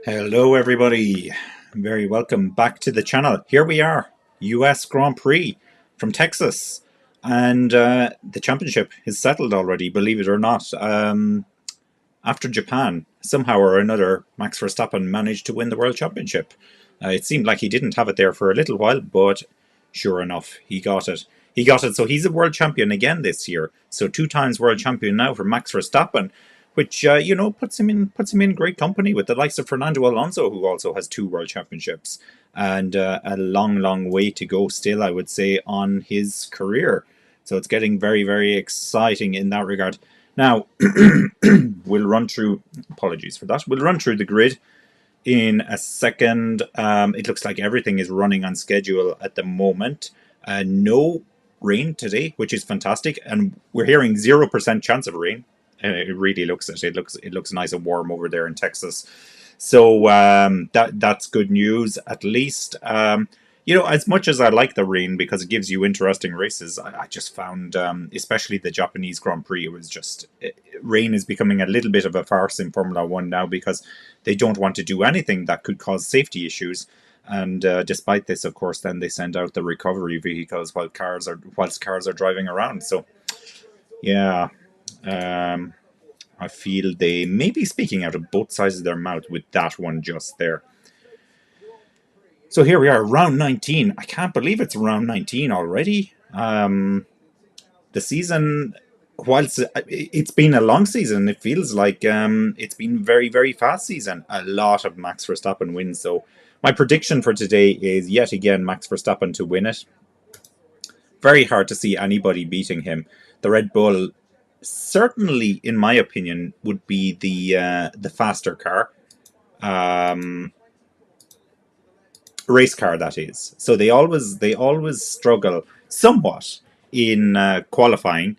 Hello, everybody. Very welcome back to the channel. Here we are, US Grand Prix from Texas. And the championship is settled already, believe it or not. After Japan, somehow or another, Max Verstappen managed to win the World Championship. It seemed like he didn't have it there for a little while, but sure enough, he got it. He got it, so he's a world champion again this year. So 2 times world champion now for Max Verstappen, which puts him in great company with the likes of Fernando Alonso, who also has 2 world championships, and a long way to go still, I would say, on his career. So it's getting very exciting in that regard. Now, we'll run through. Apologies for that. We'll run through the grid in a second. It looks like everything is running on schedule at the moment. No rain today, which is fantastic, and we're hearing 0% chance of rain. It really looks it. It looks nice and warm over there in Texas. So that's good news, at least. As much as I like the rain because it gives you interesting races, I just found, especially the Japanese Grand Prix, it was just rain is becoming a little bit of a farce in Formula One now because they don't want to do anything that could cause safety issues. And despite this, of course, then they send out the recovery vehicles whilst cars are driving around. So yeah, um, I feel they may be speaking out of both sides of their mouth with that one just there. So here we are, round 19. I can't believe it's round 19 already. The season, whilst it's been a long season, it feels like it's been very fast season. A lot of Max Verstappen wins. So my prediction for today is yet again Max Verstappen to win it. Very hard to see anybody beating him. The Red Bull, certainly, in my opinion, would be the faster car. Um, Race car, that is. So they always struggle somewhat in qualifying,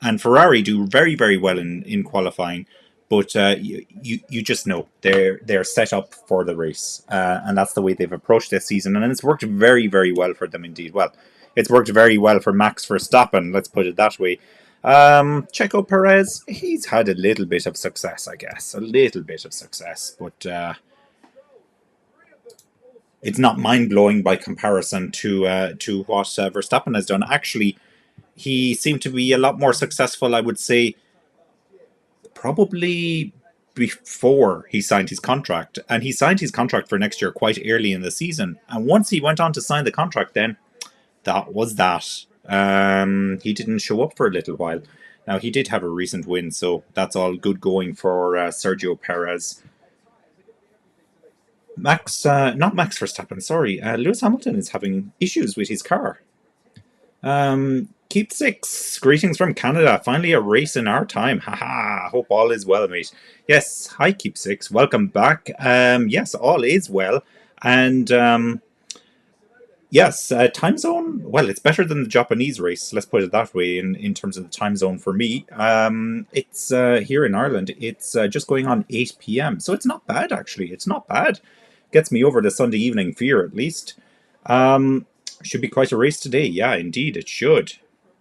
and Ferrari do very well in qualifying. But you just know they're set up for the race, and that's the way they've approached this season, and it's worked very well for them indeed. Well, it's worked very well for Max Verstappen. Let's put it that way. Checo Perez, he's had a little bit of success, I guess, a little bit of success, but it's not mind blowing by comparison to what Verstappen has done. Actually, he seemed to be a lot more successful, I would say, probably before he signed his contract. And he signed his contract for next year quite early in the season. And once he went on to sign the contract, then that was that. He didn't show up for a little while. Now, he did have a recent win, so that's all good going for Sergio Perez. Not Max Verstappen, sorry. Lewis Hamilton is having issues with his car. Keep six. Greetings from Canada. Finally a race in our time. Haha. Hope all is well, mate. Yes. Hi, Keep Six. Welcome back. Yes, all is well. And yes, time zone. Well, it's better than the Japanese race. Let's put it that way. In terms of the time zone for me, it's here in Ireland. It's just going on 8 p.m. So it's not bad actually. It's not bad. Gets me over the Sunday evening fear at least. Um, should be quite a race today. Yeah, indeed, it should.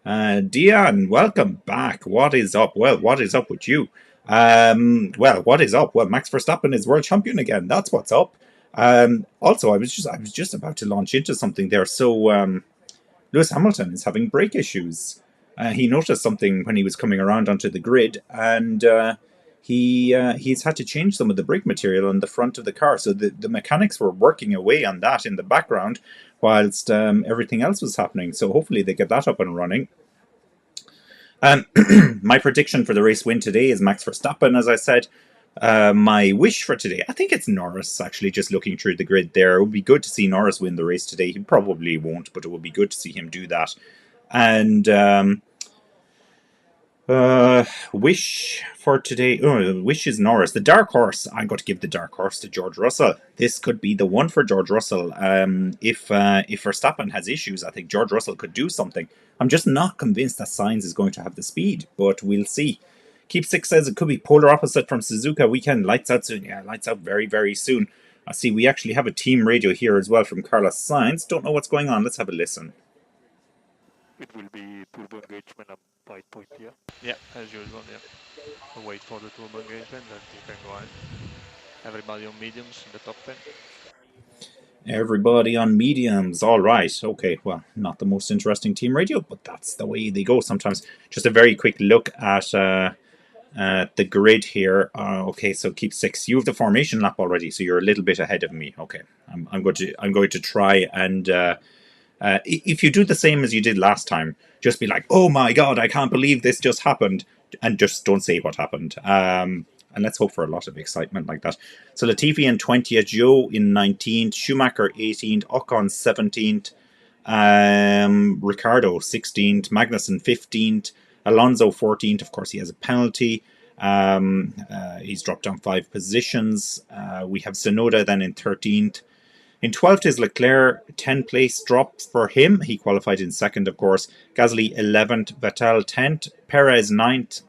Dion, welcome back. What is up? Well, what is up with you? Well, what is up? Well, Max Verstappen is world champion again. That's what's up. Also, I was just about to launch into something there. So, Lewis Hamilton is having brake issues. He noticed something when he was coming around onto the grid, and he's had to change some of the brake material on the front of the car. So the mechanics were working away on that in the background, whilst everything else was happening. So hopefully they get that up and running. My prediction for the race win today is Max Verstappen, as I said. My wish for today, I think it's Norris, actually, just looking through the grid there. It would be good to see Norris win the race today. He probably won't, but it would be good to see him do that. And wish for today. Oh, wish is Norris. The dark horse. I'm going to give the dark horse to George Russell. This could be the one for George Russell. If Verstappen has issues, I think George Russell could do something. I'm just not convinced that Sainz is going to have the speed, but we'll see. Keep Six says it could be polar opposite from Suzuka weekend. Lights out soon. Yeah, lights out very soon. I see we actually have a team radio here as well from Carlos Sainz. Don't know what's going on. Let's have a listen. It will be turbo engagement at 5 point here. Yeah, as usual, yeah. So wait for the turbo engagement and you can go ahead. Everybody on mediums in the top 10. Everybody on mediums. All right. Okay. Well, not the most interesting team radio, but that's the way they go sometimes. Just a very quick look at the grid here. Okay, so keep six. You have the formation lap already, so you're a little bit ahead of me. Okay, I'm going to try and if you do the same as you did last time, just be like, "Oh my god, I can't believe this just happened," and just don't say what happened. And let's hope for a lot of excitement like that. So Latifi in 20th, Joe in 19th, Schumacher 18th, Ocon 17th, Ricardo 16th, Magnussen 15th, Alonso 14th. Of course, he has a penalty. He's dropped down 5 positions. We have Sonoda then in 13th. In 12th is Leclerc, 10 place drop for him. He qualified in 2nd, of course. Gasly 11th, Vettel 10th, Perez 9th.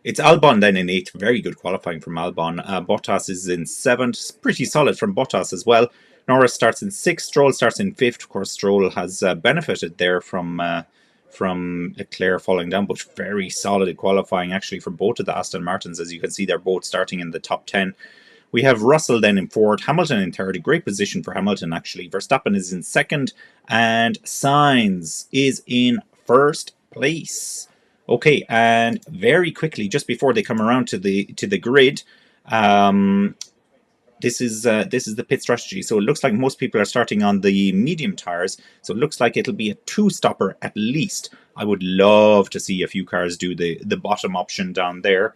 It's Albon then in 8th. Very good qualifying from Albon. Bottas is in 7th. Pretty solid from Bottas as well. Norris starts in 6th. Stroll starts in 5th. Of course, Stroll has benefited there from Leclerc falling down, but very solid qualifying actually for both of the Aston Martins. As you can see, they're both starting in the top 10. We have Russell then in 4th, Hamilton in 3rd. A great position for Hamilton, actually. Verstappen is in 2nd, and Sainz is in 1st place. Okay, and very quickly, just before they come around to the grid, this is the pit strategy. So it looks like most people are starting on the medium tires. So it looks like it'll be a 2-stopper at least. I would love to see a few cars do the bottom option down there.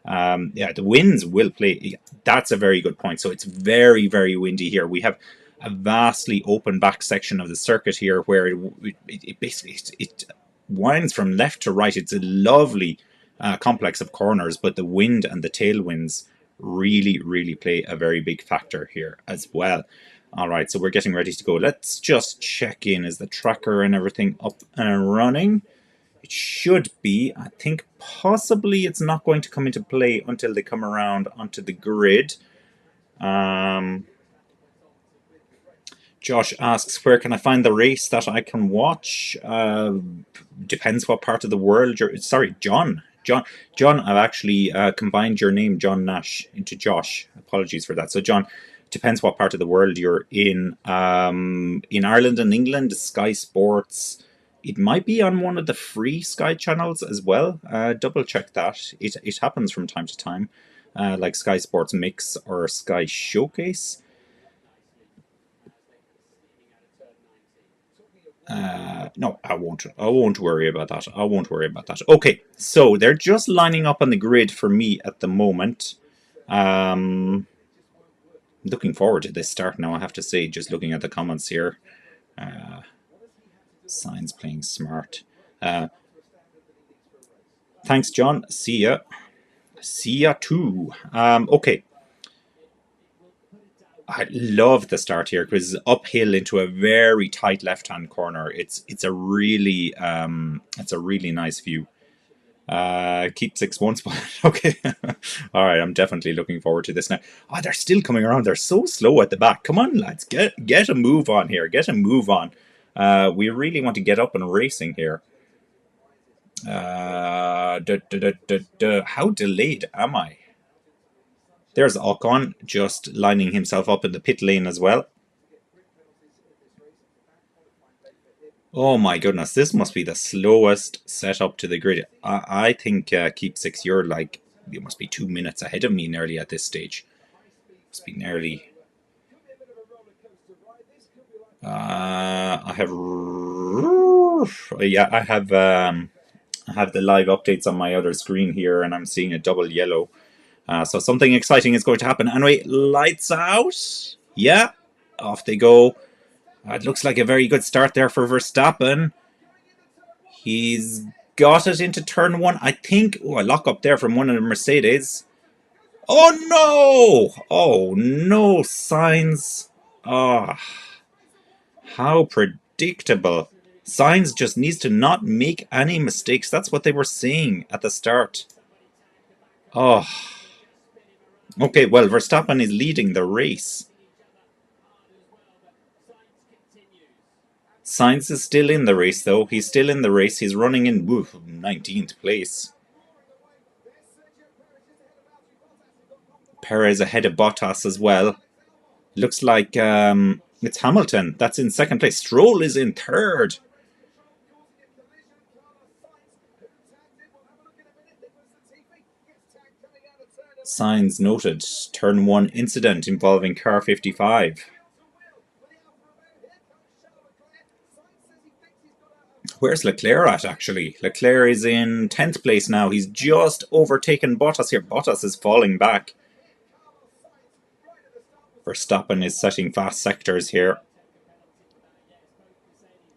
The winds will play. That's a very good point. So it's very, very windy here. We have a vastly open back section of the circuit here where it basically winds from left to right. It's a lovely complex of corners, but the wind and the tailwinds really, really play a very big factor here as well. All right, so we're getting ready to go. Let's just check in. Is the tracker and everything up and running? It should be. I think possibly it's not going to come into play until they come around onto the grid. Josh asks, where can I find the race that I can watch? Depends what part of the world you're... Sorry, John, I've actually combined your name, John Nash, into Josh. Apologies for that. So, John, depends what part of the world you're in. In Ireland and England, Sky Sports... It might be on one of the free Sky channels as well. Double check that. It happens from time to time, like Sky Sports Mix or Sky Showcase. No, I won't worry about that. I won't worry about that. Okay, so they're just lining up on the grid for me at the moment. Looking forward to this start now, I have to say, just looking at the comments here. Signs playing smart. Thanks, John. See ya. See ya too. Okay. I love the start here because it's uphill into a very tight left-hand corner. It's a really nice view. Keep 6-1 spot. Okay. All right. I'm definitely looking forward to this now. Oh, they're still coming around. They're so slow at the back. Come on, lads. Get a move on here. Get a move on. We really want to get up and racing here. How delayed am I? There's Ocon just lining himself up in the pit lane as well. Oh my goodness, this must be the slowest setup to the grid. I think Keep 6, you must be 2 minutes ahead of me nearly at this stage. Must be nearly... I have the live updates on my other screen here, and I'm seeing a double yellow. So something exciting is going to happen. Anyway, lights out. Yeah, off they go. It looks like a very good start there for Verstappen. He's got it into turn 1. I think, a lock up there from one of the Mercedes. Oh no! Oh no, Sainz. How predictable. Sainz just needs to not make any mistakes. That's what they were saying at the start. Oh. Okay, well, Verstappen is leading the race. Sainz is still in the race, though. He's still in the race. He's running in 19th place. Perez ahead of Bottas as well. Looks like it's Hamilton that's in second place. Stroll is in third. Signs noted. Turn 1 incident involving car 55. Where's Leclerc at, actually? Leclerc is in 10th place now. He's just overtaken Bottas here. Bottas is falling back. Verstappen is setting fast sectors here.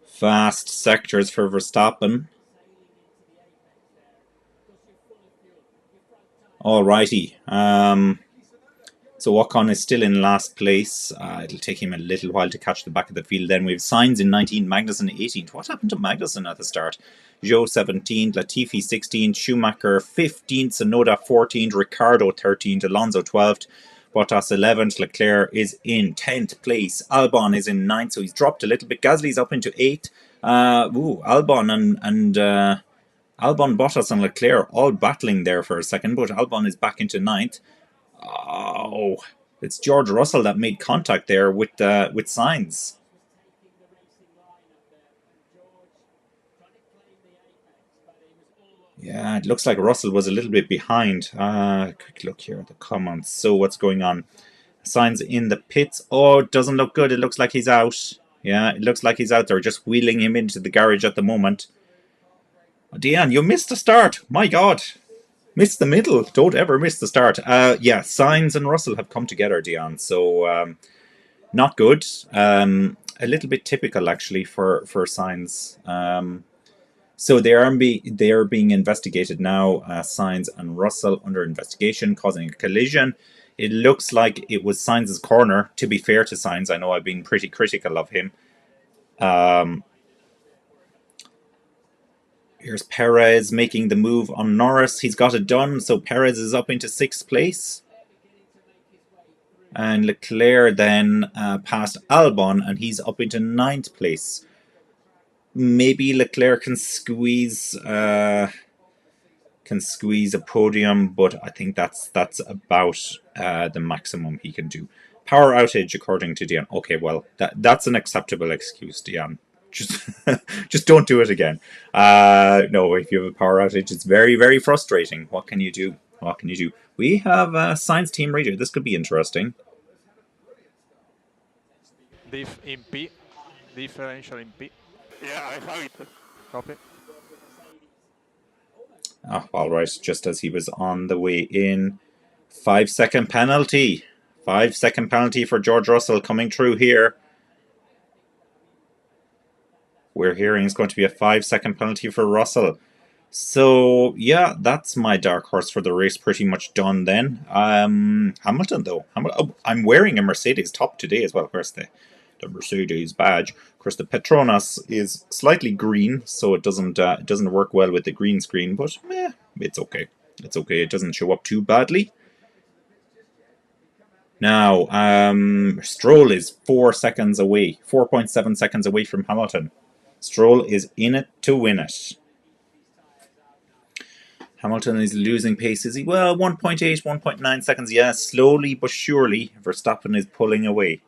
Fast sectors for Verstappen. Alrighty. So Ocon is still in last place. It'll take him a little while to catch the back of the field. Then we have Sainz in 19th, Magnussen 18th. What happened to Magnussen at the start? Zhou 17th, Latifi 16th, Schumacher 15th, Tsunoda 14th, Ricciardo 13th, Alonso 12th, Bottas 11th, Leclerc is in 10th place. Albon is in 9th, so he's dropped a little bit. Gasly's up into 8th. Albon and Albon, Bottas and Leclerc all battling there for a second, but Albon is back into 9th. Oh, it's George Russell that made contact there with Sainz. Yeah, it looks like Russell was a little bit behind. Quick look here at the comments. So what's going on? Sainz in the pits. Oh, it doesn't look good. It looks like he's out. Yeah, it looks like he's out there. Just wheeling him into the garage at the moment. Oh, Deanne, you missed the start. My God. Miss the middle. Don't ever miss the start. Yeah, Sainz and Russell have come together, Dion. So not good. A little bit typical actually for Sainz. So they are being investigated now. Sainz and Russell under investigation, causing a collision. It looks like it was Sainz's corner. To be fair to Sainz, I know I've been pretty critical of him. Here's Perez making the move on Norris. He's got it done, so Perez is up into 6th place. And Leclerc then passed Albon, and he's up into 9th place. Maybe Leclerc can squeeze a podium, but I think that's about the maximum he can do. Power outage, according to Dion. Okay, well, that's an acceptable excuse, Dion. Just don't do it again. No, if you have a power outage, it's very, very frustrating. What can you do? What can you do? We have a science team radio. This could be interesting. Diff in P. Differential in P. Yeah, I have it. Copy. Oh, all right, just as he was on the way in. 5-second penalty. 5-second penalty for George Russell coming through here. We're hearing it's going to be a 5-second penalty for Russell. So, yeah, that's my dark horse for the race pretty much done then. Hamilton, though. I'm wearing a Mercedes top today as well. Where's the Mercedes badge? Of course, the Petronas is slightly green, so it doesn't work well with the green screen, but it's okay. It's okay. It doesn't show up too badly. Now, Stroll is 4 seconds away, 4.7 seconds away from Hamilton. Stroll is in it to win it. Hamilton is losing pace, is he? Well, 1.8, 1.9 seconds. Yeah, slowly but surely, Verstappen is pulling away.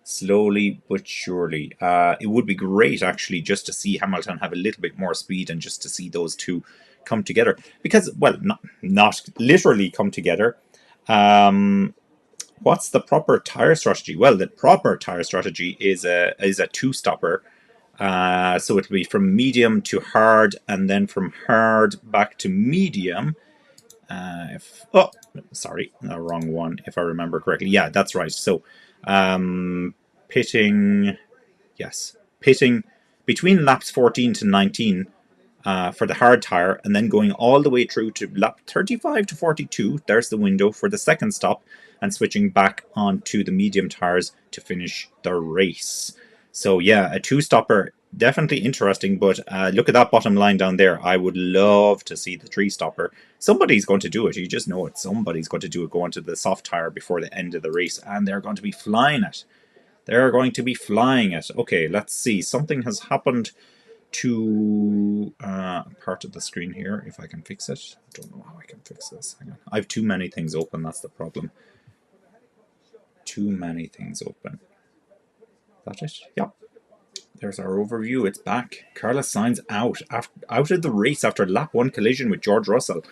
Slowly but surely. It would be great, actually, just to see Hamilton have a little bit more speed and just to see those two come together. Because, well, not literally come together. What's the proper tyre strategy? Well, the proper tyre strategy is a two-stopper. So it'll be from medium to hard, and then from hard back to medium. Sorry, the wrong one. If I remember correctly, yeah, that's right. So, pitting between laps 14 to 19 for the hard tire, and then going all the way through to lap 35 to 42. There's the window for the second stop, and switching back onto the medium tires to finish the race. So yeah, a two-stopper, definitely interesting, but look at that bottom line down there. I would love to see the three-stopper. Somebody's going to do it. You just know it. Somebody's going to do it, go onto the soft tire before the end of the race, and they're going to be flying it. They're going to be flying it. Okay, let's see. Something has happened to part of the screen here, if I can fix it. I don't know how I can fix this. Hang on. I have too many things open, that's the problem. too many things open. Is that it? Yep. There's our overview. It's back. Carlos Sainz out of the race after lap 1 collision with George Russell.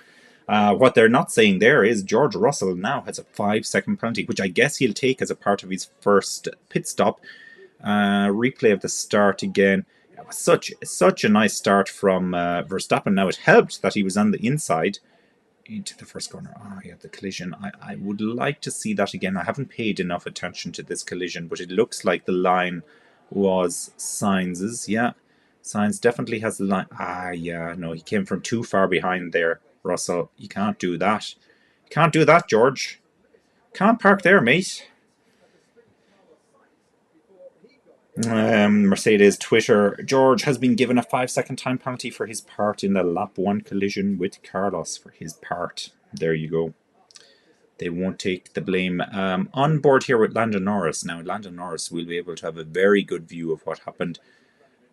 What they're not saying there is George Russell now has a 5-second penalty, which I guess he'll take as a part of his first pit stop. Replay of the start again. It was such a nice start from Verstappen. Now it helped that he was on the inside into the first corner. Oh yeah, the collision. I would like to see that again. I haven't paid enough attention to this collision, but it looks like the line was Sainz's. Yeah, Sainz definitely has the line. Yeah, no, he came from too far behind there, Russell. You can't do that. You can't do that, George. Can't park there, mate. Mercedes Twitter. George has been given a 5-second time penalty for his part in the lap 1 collision with Carlos for his part. There you go. They won't take the blame. On board here with Lando Norris. Now, Lando Norris will be able to have a very good view of what happened.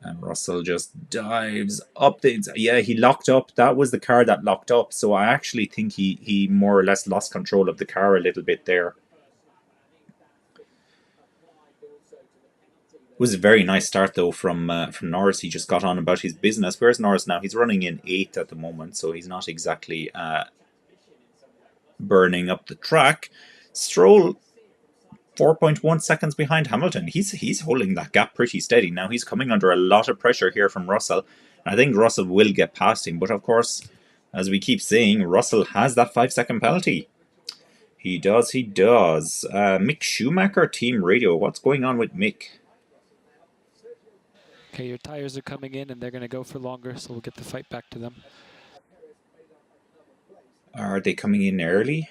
And Russell just dives up. Yeah, he locked up. That was the car that locked up. So I actually think he more or less lost control of the car a little bit there. It was a very nice start though from Norris. He just got on about his business. Where's Norris now? He's running in 8th at the moment, so he's not exactly burning up the track. Stroll 4.1 seconds behind Hamilton. He's holding that gap pretty steady. Now he's coming under a lot of pressure here from Russell. I think Russell will get past him, but of course, as we keep saying, Russell has that 5-second penalty. He does. Mick Schumacher, Team Radio. What's going on with Mick? Okay, your tires are coming in and they're going to go for longer, so we'll get the fight back to them. Are they coming in early?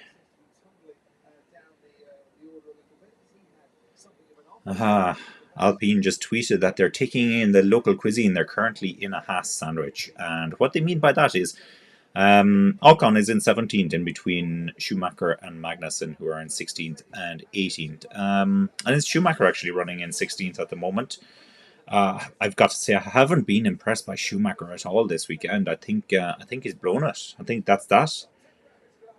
Aha. Alpine just tweeted that they're taking in the local cuisine. They're currently in a Haas sandwich. And what they mean by that is Ocon is in 17th in between Schumacher and Magnussen, who are in 16th and 18th. And it's Schumacher actually running in 16th at the moment. I've got to say, I haven't been impressed by Schumacher at all this weekend. I think he's blown it. I think that's that.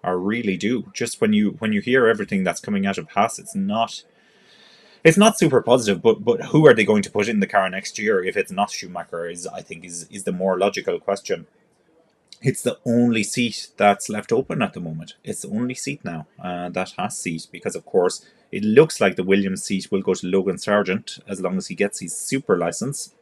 I really do. Just when you hear everything that's coming out of Haas, it's not super positive. But who are they going to put in the car next year if it's not Schumacher? Is the more logical question. It's the only seat that's left open at the moment. It's the only seat now, that Haas seat, because of course it looks like the Williams seat will go to Logan Sargent as long as he gets his super license.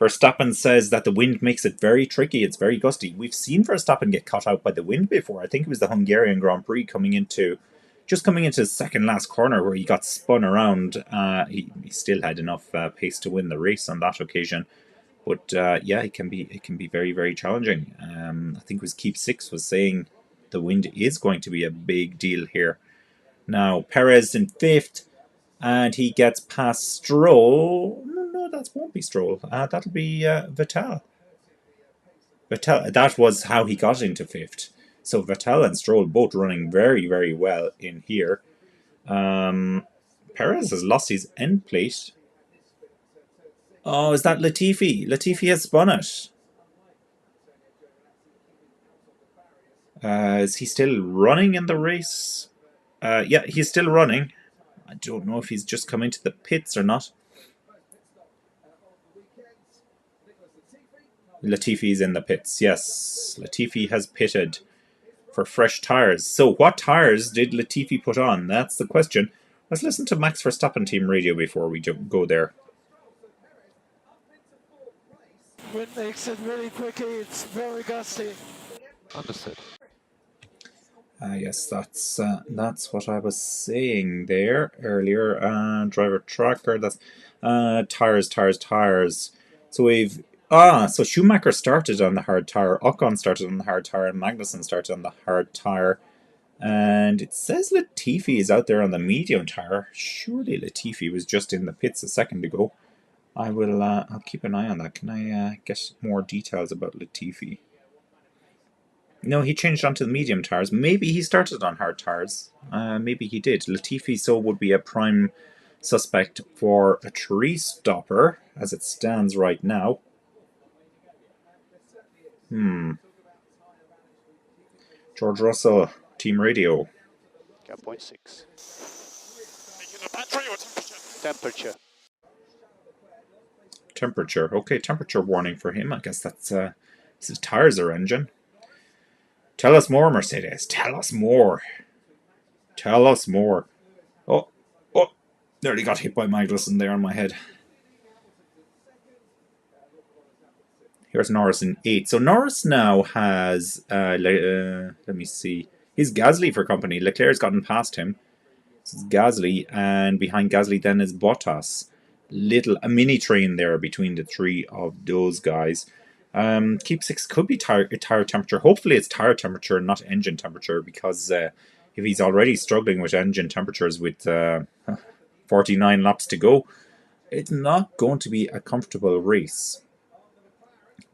Verstappen says that the wind makes it very tricky. It's very gusty. We've seen Verstappen get caught out by the wind before. I think it was the Hungarian Grand Prix coming into the second last corner where he got spun around. He still had enough pace to win the race on that occasion. But yeah, it can be very, very challenging. I think it was Keep Six was saying the wind is going to be a big deal here. Now Perez in 5th, and he gets past Stroll. No, that won't be Stroll. That'll be Vettel. That was how he got into 5th. So Vettel and Stroll both running very, very well in here. Perez has lost his end plate. Oh, is that Latifi? Latifi has spun it. Is he still running in the race? Yeah, he's still running. I don't know if he's just come into the pits or not. Latifi's in the pits, yes. Latifi has pitted for fresh tyres. So what tyres did Latifi put on? That's the question. Let's listen to Max Verstappen Team Radio before we go there. Wind makes it really quickly. It's very gusty. Understood. Yes, that's what I was saying there earlier. Driver tracker. That's tires. So we've so Schumacher started on the hard tire, Ocon started on the hard tire, and Magnussen started on the hard tire. And it says Latifi is out there on the medium tire. Surely Latifi was just in the pits a second ago. I'll keep an eye on that. Can I get more details about Latifi? No, he changed onto the medium tires. Maybe he started on hard tires. Maybe he did. Latifi would be a prime suspect for a tree stopper as it stands right now. George Russell, Team Radio. Yeah, 0.6. Temperature. Temperature. Okay, temperature warning for him. I guess that's his tires are engine. Tell us more, Mercedes. Tell us more. Tell us more. Oh, oh, nearly got hit by Magnussen there on my head. Here's Norris in 8th. So Norris now has, let me see, he's Gasly for company. Leclerc's gotten past him. This is Gasly, and behind Gasly then is Bottas. A mini train there between the three of those guys. Keep 6 could be tire temperature. Hopefully it's tire temperature, not engine temperature, because if he's already struggling with engine temperatures with 49 laps to go, it's not going to be a comfortable race.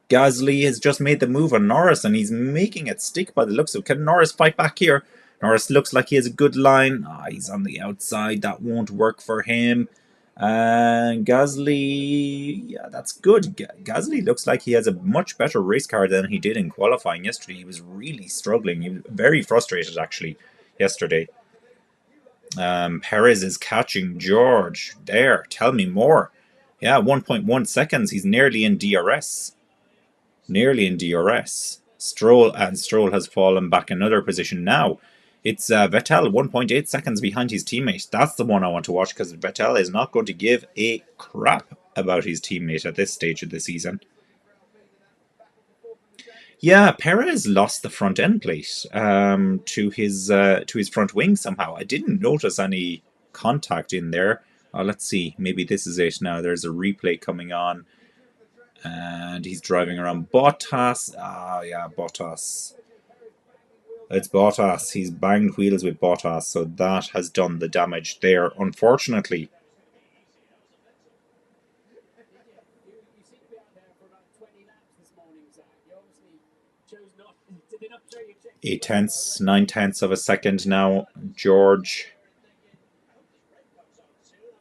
Gasly has just made the move on Norris, and he's making it stick by the looks of it. Can Norris fight back here? Norris looks like he has a good line. He's on the outside. That won't work for him. And Gasly, yeah, that's good. Gasly looks like he has a much better race car than he did in qualifying yesterday. He was really struggling. He was very frustrated, actually, yesterday. Perez is catching George. There, tell me more. Yeah, 1.1 seconds. He's nearly in DRS. Stroll has fallen back another position now. It's Vettel 1.8 seconds behind his teammate. That's the one I want to watch, because Vettel is not going to give a crap about his teammate at this stage of the season. Yeah, Perez lost the front end plate to his front wing somehow. I didn't notice any contact in there. Let's see. Maybe this is it now. There's a replay coming on. And he's driving around Bottas. Yeah, Bottas. It's Bottas. He's banged wheels with Bottas, so that has done the damage there, unfortunately. Eight tenths, 9 tenths of a second now, George.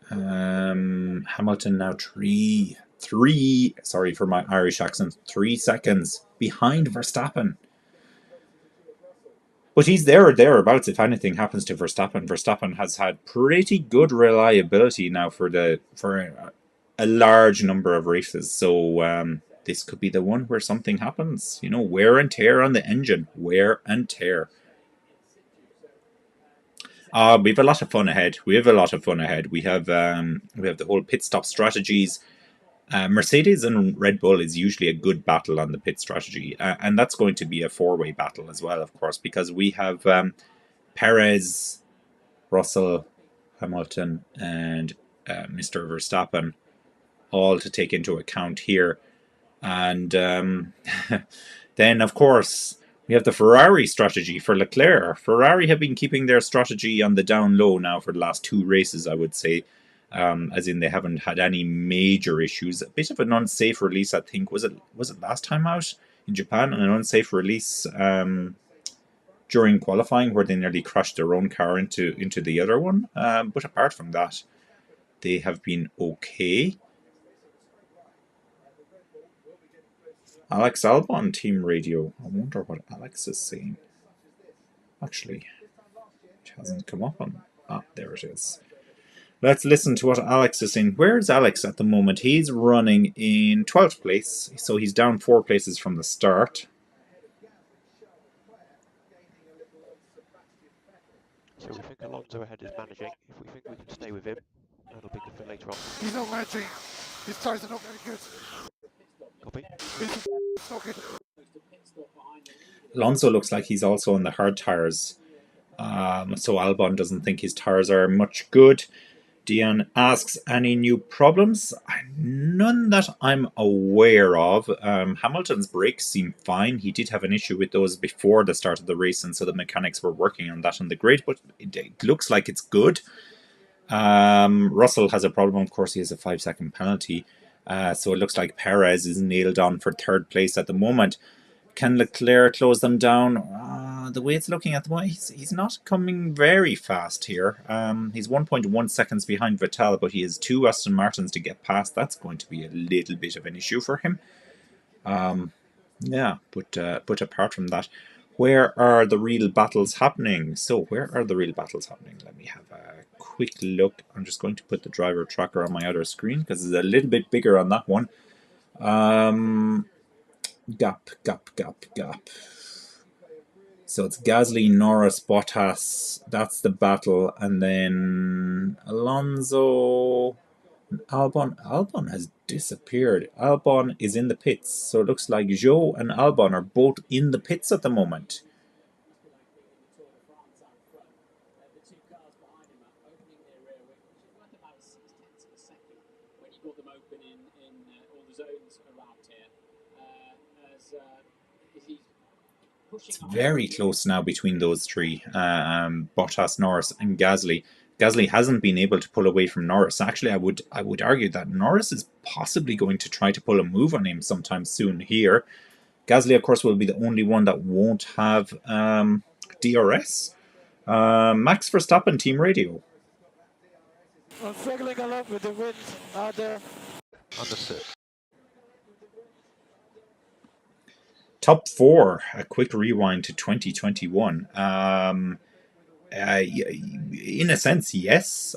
Hamilton now three, sorry for my Irish accent, 3 seconds behind Verstappen. But he's there or thereabouts if anything happens to Verstappen. Verstappen has had pretty good reliability now for a large number of races. So this could be the one where something happens. You know, wear and tear on the engine. Wear and tear. We have a lot of fun ahead. We have the whole pit stop strategies. Mercedes and Red Bull is usually a good battle on the pit strategy, and that's going to be a 4-way battle as well, of course, because we have Perez, Russell, Hamilton, and Mr. Verstappen all to take into account here. And then, of course, we have the Ferrari strategy for Leclerc. Ferrari have been keeping their strategy on the down low now for the last 2 races, I would say. As in they haven't had any major issues. A bit of an unsafe release, I think. Was it last time out in Japan? An unsafe release during qualifying where they nearly crashed their own car into the other one. But apart from that, they have been okay. Alex Albon team radio. I wonder what Alex is saying. Actually, it hasn't come up on... there it is. Let's listen to what Alex is saying. Where's Alex at the moment? He's running in 12th place, so he's down 4 places from the start. So we think Alonso ahead is managing. If we think we can stay with him, that'll be good for later on. He's not managing. His tires are not very good. Copy. It's not good. Alonso looks like he's also on the hard tires. So Albon doesn't think his tires are much good. Dion asks, any new problems? None that I'm aware of. Hamilton's brakes seem fine. He did have an issue with those before the start of the race, and so the mechanics were working on that on the grid, but it looks like it's good. Russell has a problem. Of course, he has a 5-second penalty. So it looks like Perez is nailed on for 3rd place at the moment. Can Leclerc close them down? The way it's looking at the moment, he's not coming very fast here. He's 1.1 seconds behind Vettel, but he has 2 Aston Martins to get past. That's going to be a little bit of an issue for him. Yeah, but apart from that, Where are the real battles happening? So where are the real battles happening? Let me have a quick look. I'm just going to put the driver tracker on my other screen because it's a little bit bigger on that one. Gap. So it's Gasly, Norris, Bottas. That's the battle. And then Alonso, Albon. Albon has disappeared. Albon is in the pits. So it looks like Zhou and Albon are both in the pits at the moment. It's very close now between those three, Bottas, Norris, and Gasly. Gasly hasn't been able to pull away from Norris. Actually, I would argue that Norris is possibly going to try to pull a move on him sometime soon here. Gasly, of course, will be the only one that won't have DRS. Max Verstappen, Team Radio. I'm struggling a lot with the wind out there. Understood. Top 4, a quick rewind to 2021. In a sense, yes.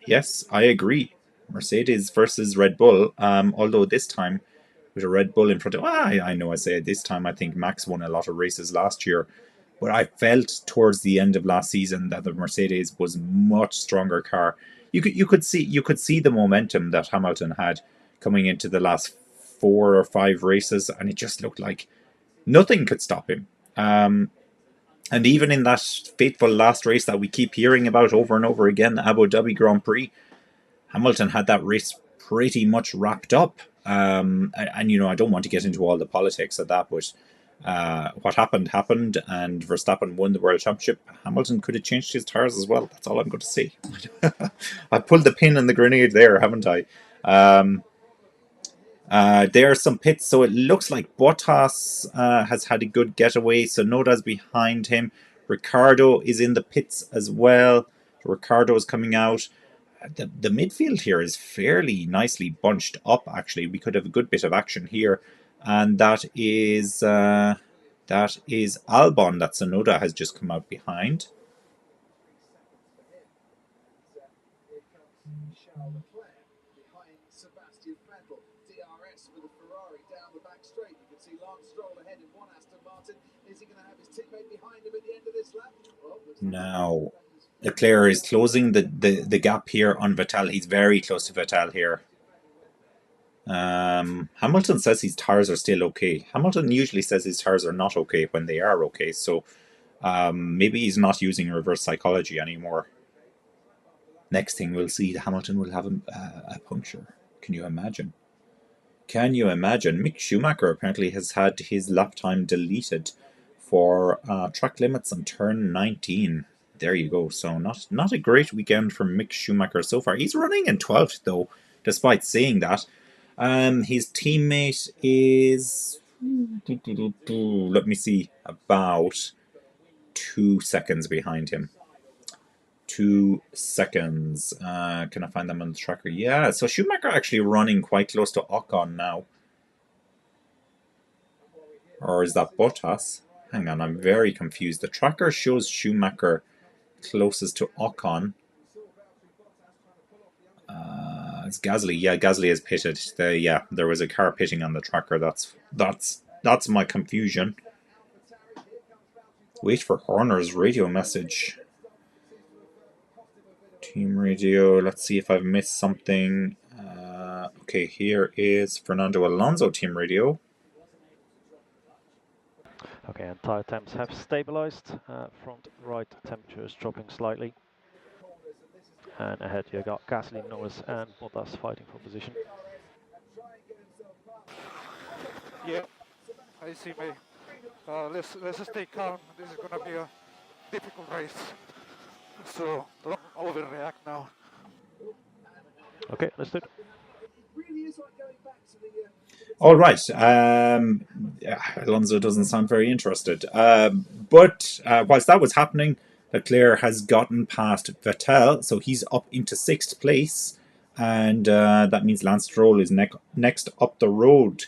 Yes, I agree. Mercedes versus Red Bull. Although this time, with a Red Bull in front of... I know I say this time, I think Max won a lot of races last year. But I felt towards the end of last season that the Mercedes was much stronger car. You could see the momentum that Hamilton had coming into the last 4 or 5 races, and it just looked like nothing could stop him. And even in that fateful last race that we keep hearing about over and over again, the Abu Dhabi Grand Prix, Hamilton had that race pretty much wrapped up. And you know, I don't want to get into all the politics of that, but what happened, and Verstappen won the World Championship. Hamilton could have changed his tyres as well. That's all I'm going to say. I pulled the pin in the grenade there, haven't I? There are some pits, so it looks like Bottas has had a good getaway. So Noda's behind him. Ricardo is in the pits as well. Ricardo is coming out. The midfield here is fairly nicely bunched up, actually. We could have a good bit of action here. And that is Albon that Tsunoda has just come out behind. Now, Leclerc is closing the gap here on Vettel. He's very close to Vettel here. Hamilton says his tyres are still okay. Hamilton usually says his tyres are not okay when they are okay. So maybe he's not using reverse psychology anymore. Next thing we'll see, Hamilton will have a puncture. Can you imagine? Can you imagine? Mick Schumacher apparently has had his lap time deleted for track limits on turn 19. There you go. So not a great weekend for Mick Schumacher so far. He's running in 12th though, despite saying that. His teammate is, let me see, about 2 seconds behind him. 2 seconds. Can I find them on the tracker? Yeah, so Schumacher actually running quite close to Ocon now. Or is that Bottas? Hang on, I'm very confused. The tracker shows Schumacher closest to Ocon. It's Gasly. Yeah, Gasly is pitted. There was a car pitting on the tracker. That's my confusion. Wait for Horner's radio message. Team radio. Let's see if I've missed something. Okay, here is Fernando Alonso team radio. Okay, and tyre temps have stabilized. Front right temperature is dropping slightly. And ahead you got Gasly, Norris and Bottas fighting for position. Yeah, I see, mate. Let's just stay calm. This is gonna be a difficult race. So don't overreact now. Okay, let's do it. All right. Alonso doesn't sound very interested. But whilst that was happening, Leclerc has gotten past Vettel, so he's up into 6th place. And that means Lance Stroll is next up the road.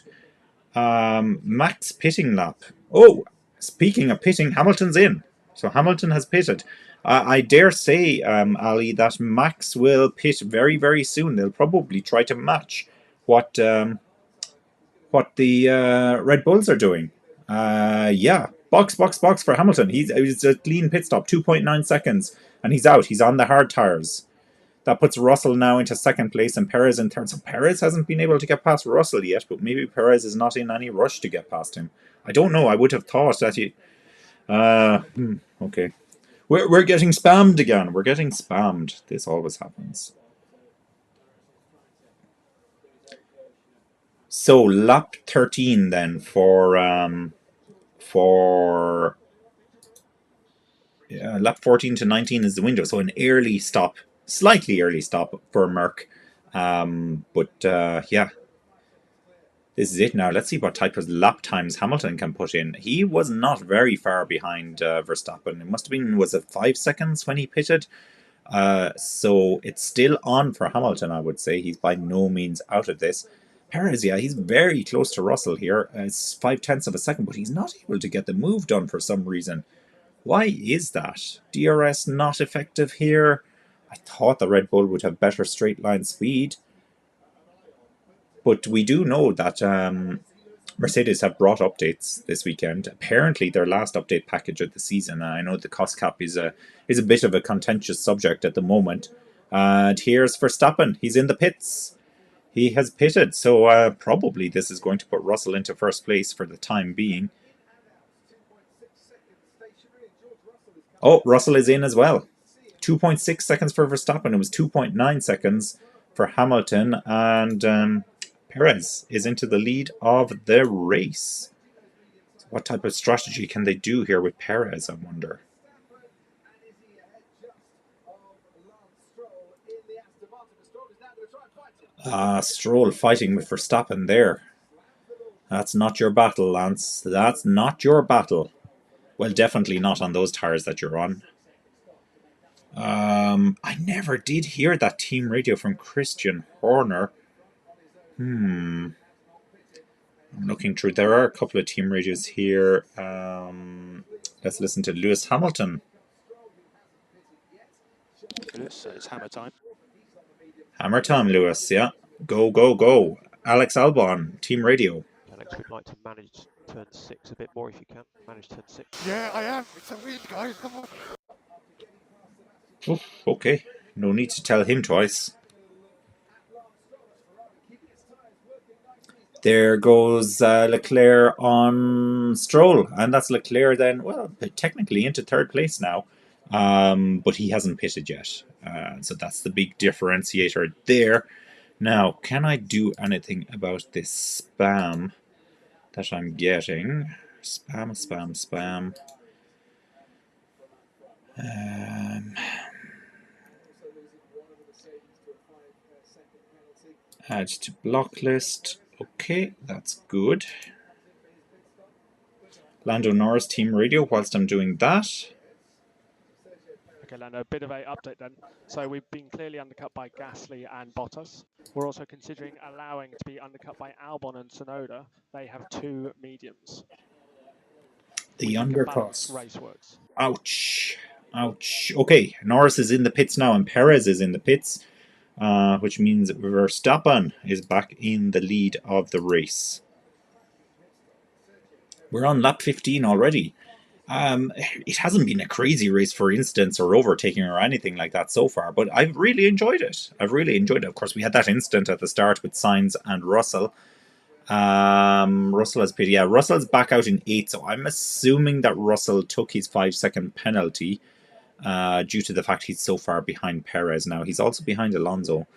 Max pitting lap. Oh, speaking of pitting, Hamilton's in. So Hamilton has pitted. I dare say, Ali, that Max will pit very, very soon. They'll probably try to match what the Red Bulls are doing. Yeah, box for Hamilton. He's a clean pit stop, 2.9 seconds, and he's out. He's on the hard tires. That puts Russell now into second place and Perez in third. So Perez hasn't been able to get past Russell yet, but maybe Perez is not in any rush to get past him. I don't know. I would have thought that he. Okay. We're getting spammed again. We're getting spammed. This always happens. So lap 13 then for lap 14 to 19 is the window. So an early stop, slightly early stop for Merck. Yeah, this is it now. Let's see what type of lap times Hamilton can put in. He was not very far behind Verstappen. It must have been, was it 5 seconds when he pitted? So it's still on for Hamilton, I would say. He's by no means out of this. Perez, yeah, he's very close to Russell here. It's 0.5 of a second, but he's not able to get the move done for some reason. Why is that? DRS not effective here? I thought the Red Bull would have better straight line speed. But we do know that Mercedes have brought updates this weekend. Apparently their last update package of the season. I know the cost cap is a bit of a contentious subject at the moment. And here's Verstappen. He's in the pits. He has pitted. So probably this is going to put Russell into first place for the time being. Oh, Russell is in as well. 2.6 seconds for Verstappen. It was 2.9 seconds for Hamilton. And Perez is into the lead of the race. So what type of strategy can they do here with Perez, I wonder? Stroll fighting with Verstappen there. That's not your battle, Lance. That's not your battle. Well, definitely not on those tires that you're on. I never did hear that team radio from Christian Horner. I'm looking through. There are a couple of team radios here. Let's listen to Lewis Hamilton. Lewis, it's hammer time. Hammer time, Lewis. Yeah. Go. Alex Albon, team radio. Alex would like to manage turn 6 a bit more if you can. Manage turn 6. Yeah, I am. It's a wheel, guys. Come on. Oof, okay. No need to tell him twice. There goes Leclerc on Stroll. And that's Leclerc then, well, technically into third place now. But he hasn't pitted yet. So that's the big differentiator there. Now, can I do anything about this spam that I'm getting? Spam. Add to block list. Okay, that's good. Lando Norris team radio whilst I'm doing that. Okay, Lando, a bit of a update then. So we've been clearly undercut by Gasly and Bottas. We're also considering allowing to be undercut by Albon and Tsunoda. They have 2 mediums. The undercut. Race works. Ouch. Okay, Norris is in the pits now and Perez is in the pits, which means Verstappen is back in the lead of the race. We're on lap 15 already. It hasn't been a crazy race, for instance, or overtaking or anything like that so far, but I've really enjoyed it. Of course, we had that instant at the start with Sainz and Russell. Russell has pitted. Yeah, Russell's back out in 8th, so I'm assuming that Russell took his 5-second penalty due to the fact he's so far behind Perez now. He's also behind Alonso.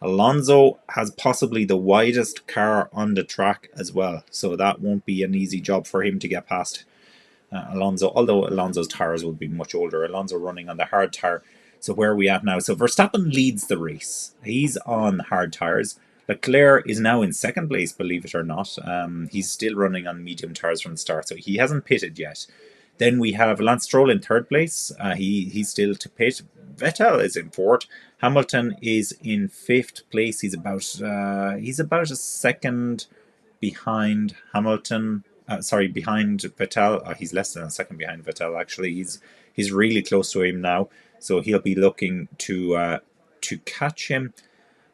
Alonso has possibly the widest car on the track as well, so that won't be an easy job for him to get past Alonso, although Alonso's tires will be much older. Alonso running on the hard tire. So where are we at now? So Verstappen leads the race. He's on hard tires. Leclerc is now in second place, believe it or not. He's still running on medium tires from the start, so he hasn't pitted yet. Then we have Lance Stroll in third place. He's still to pit. Vettel is in fourth. Hamilton is in 5th place. He's about a second behind Hamilton. behind Vettel. He's less than a second behind Vettel. Actually, he's really close to him now, so he'll be looking to catch him.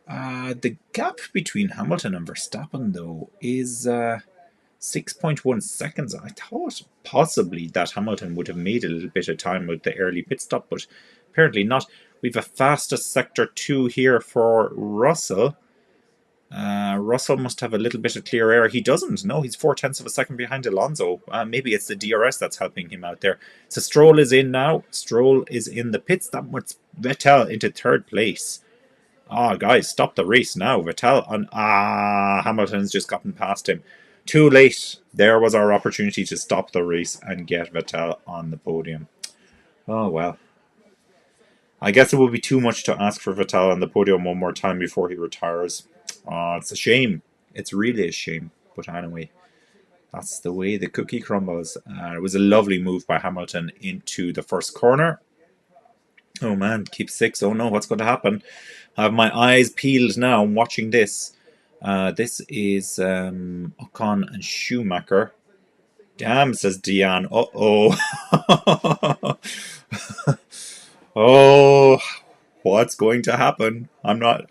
The gap between Hamilton and Verstappen, though, is 6.1 seconds. I thought possibly that Hamilton would have made a little bit of time with the early pit stop, but apparently not. We've a fastest sector 2 here for Russell. Russell must have a little bit of clear air. He doesn't. No, he's 0.4 of a second behind Alonso. Maybe it's the DRS that's helping him out there. So Stroll is in now. Stroll is in the pits. That puts Vettel into 3rd place. Guys, stop the race now. Vettel on... Hamilton's just gotten past him. Too late. There was our opportunity to stop the race and get Vettel on the podium. Oh, well. I guess it would be too much to ask for Vettel on the podium one more time before he retires. It's a shame. It's really a shame. But anyway, that's the way the cookie crumbles. It was a lovely move by Hamilton into the first corner. Oh man, keep 6. Oh no, what's going to happen? I have my eyes peeled now. I'm watching this. This is Ocon and Schumacher. Damn, says Diane. Uh-oh. Oh, what's going to happen? I'm not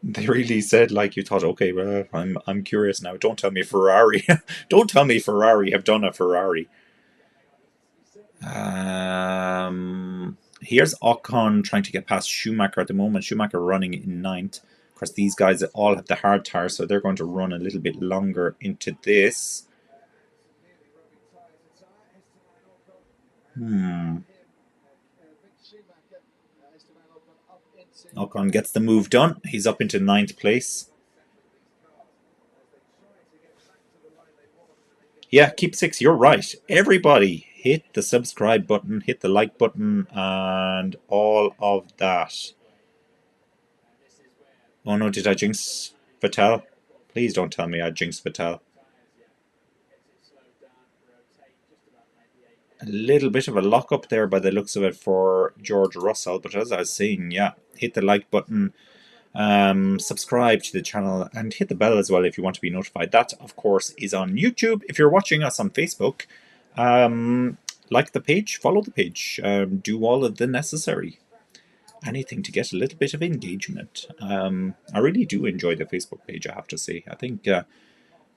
they really said, like, you thought, okay, well, I'm curious now. Don't tell me Ferrari. Don't tell me Ferrari have done a Ferrari. Here's Ocon trying to get past Schumacher at the moment. Schumacher running in 9th. Of course, these guys all have the hard tires, so they're going to run a little bit longer into this. Ocon gets the move done. He's up into 9th place. Yeah, keep 6. You're right. Everybody, hit the subscribe button, hit the like button, and all of that. Oh no, did I jinx Vettel? Please don't tell me I jinxed Vettel. A little bit of a lock-up there by the looks of it for George Russell, but as I was saying, yeah, hit the like button, subscribe to the channel, and hit the bell as well if you want to be notified. That, of course, is on YouTube. If you're watching us on Facebook, like the page, follow the page, do all of the necessary. Anything to get a little bit of engagement. I really do enjoy the Facebook page, I have to say. I think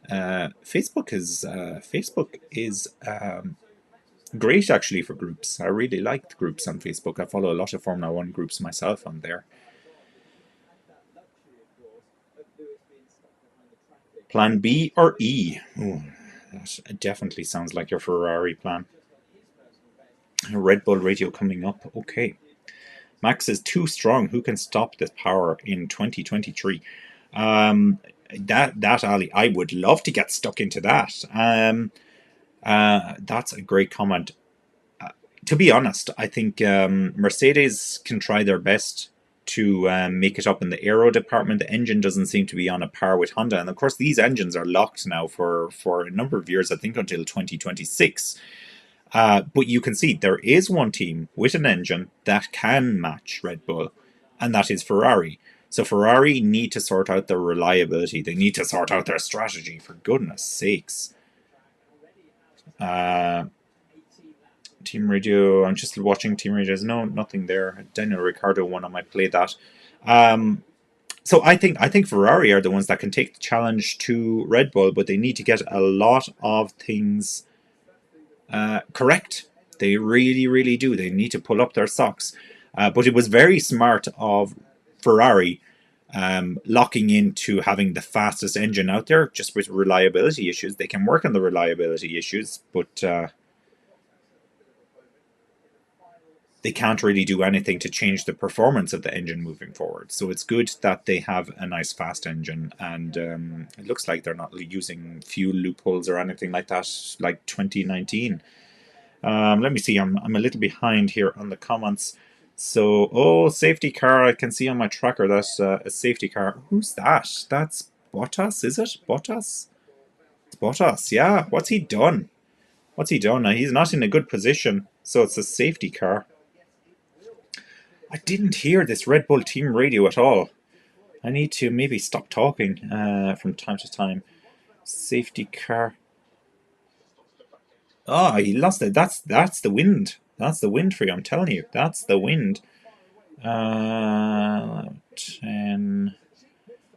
Facebook is great actually for groups. I really like the groups on Facebook. I follow a lot of Formula 1 groups myself on there. Plan B or E? Oh, that definitely sounds like your Ferrari plan. Red Bull radio coming up. Okay. Max is too strong. Who can stop this power in 2023? That Ali, I would love to get stuck into that. That's a great comment. To be honest, I think Mercedes can try their best to make it up in the aero department. The engine doesn't seem to be on a par with Honda. And of course, these engines are locked now for a number of years, I think until 2026. But you can see there is one team with an engine that can match Red Bull, and that is Ferrari. So Ferrari need to sort out their reliability. They need to sort out their strategy, for goodness sakes. Team Radio, I'm just watching Team Radio. There's nothing there. Daniel Ricciardo one, I might play that. So I think Ferrari are the ones that can take the challenge to Red Bull, but they need to get a lot of things correct. They really, really do. They need to pull up their socks. But it was very smart of Ferrari locking into having the fastest engine out there, just with reliability issues. They can work on the reliability issues, but they can't really do anything to change the performance of the engine moving forward. So it's good that they have a nice fast engine, and it looks like they're not using fuel loopholes or anything like that, like 2019. Let me see, I'm a little behind here on the comments. So, safety car, I can see on my tracker that's a safety car. Who's that? That's Bottas, is it? Bottas? It's Bottas, yeah. What's he done? Now, he's not in a good position, so it's a safety car. I didn't hear this Red Bull team radio at all. I need to maybe stop talking from time to time. Safety car. Oh, he lost it. That's the wind. That's the wind for you. I'm telling you. That's the wind. 10.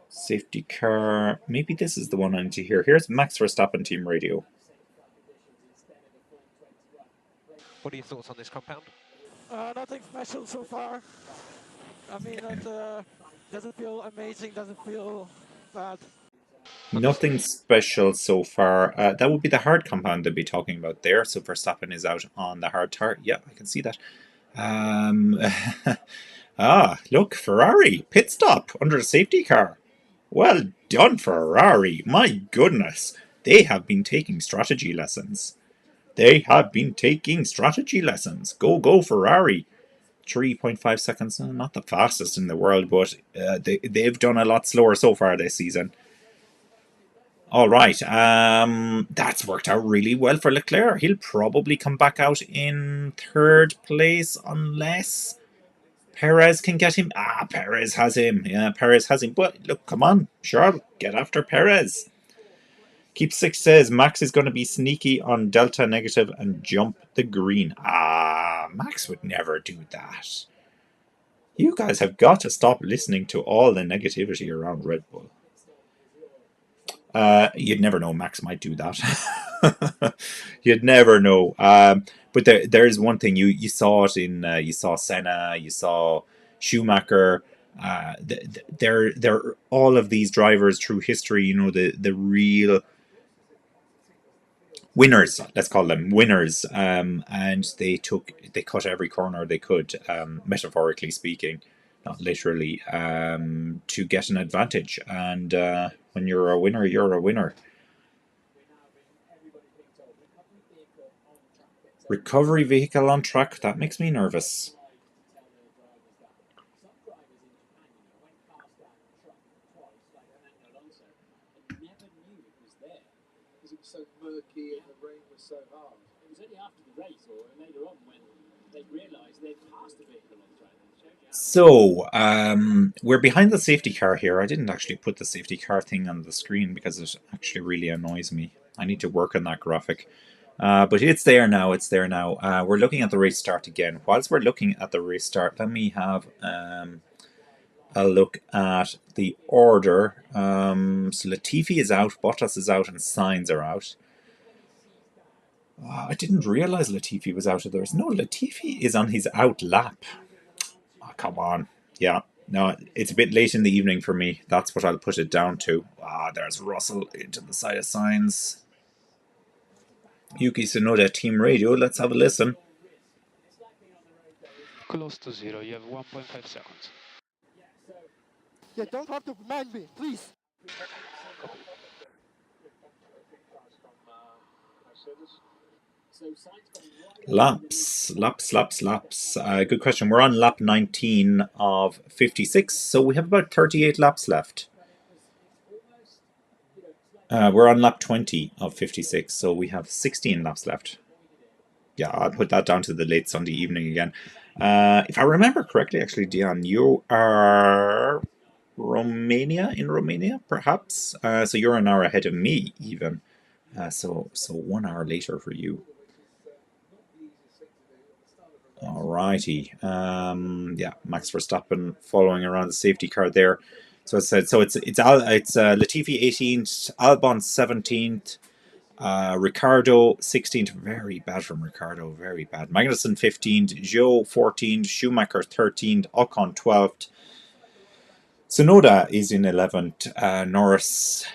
Safety car. Maybe this is the one I need to hear. Here's Max Verstappen team radio. What are your thoughts on this compound? Nothing special so far. I mean, it doesn't feel amazing, doesn't feel bad. Nothing special so far. That would be the hard compound they'd be talking about there. So Verstappen is out on the hard tire. Yeah, I can see that. Look, Ferrari pit stop under the safety car. Well done, Ferrari. My goodness, they have been taking strategy lessons. They have been taking strategy lessons. Go, Ferrari. 3.5 seconds, not the fastest in the world, but they've done a lot slower so far this season. All right, that's worked out really well for Leclerc. He'll probably come back out in third place unless Perez can get him. Perez has him. Yeah, Perez has him. But look, come on, Charles, get after Perez. Keep 6 says Max is going to be sneaky on Delta negative and jump the green. Max would never do that. You guys have got to stop listening to all the negativity around Red Bull. You'd never know. Max might do that. You'd never know. But there's one thing you saw it in. You saw Senna. You saw Schumacher. They're all of these drivers through history. You know, the real winners. Let's call them winners. And they cut every corner they could, metaphorically speaking, not literally, to get an advantage. And when you're a winner, you're a winner. Recovery vehicle on track, that makes me nervous. So murky and the rain was so hard. It was only after the race or later on when they realised they'd passed the vehicle on track. So, we're behind the safety car here. I didn't actually put the safety car thing on the screen because it actually really annoys me. I need to work on that graphic. But it's there now, we're looking at the race start again. Whilst we're looking at the race start, let me have a look at the order. So Latifi is out, Bottas is out, and Sainz are out. I didn't realize Latifi was out of theirs. No, Latifi is on his out lap. Oh, come on. Yeah, no, it's a bit late in the evening for me. That's what I'll put it down to. There's Russell into the side of Sainz. Yuki Tsunoda team radio. Let's have a listen. Close to 0. You have 1.5 seconds. You don't have to remind me, please. Laps. Good question. We're on lap 19 of 56, so we have about 38 laps left. We're on lap 20 of 56, so we have 16 laps left. Yeah, I'll put that down to the late Sunday evening again. If I remember correctly, actually, Dion, you are in Romania, perhaps? So you're an hour ahead of me, even. So 1 hour later for you. Alrighty. Max Verstappen following around the safety car there. So I said, it's Latifi 18th, Albon 17th, Ricardo 16th, very bad from Ricardo, very bad. Magnussen 15th, Zhou 14th, Schumacher 13th, Ocon 12th. Tsunoda is in 11th, Norris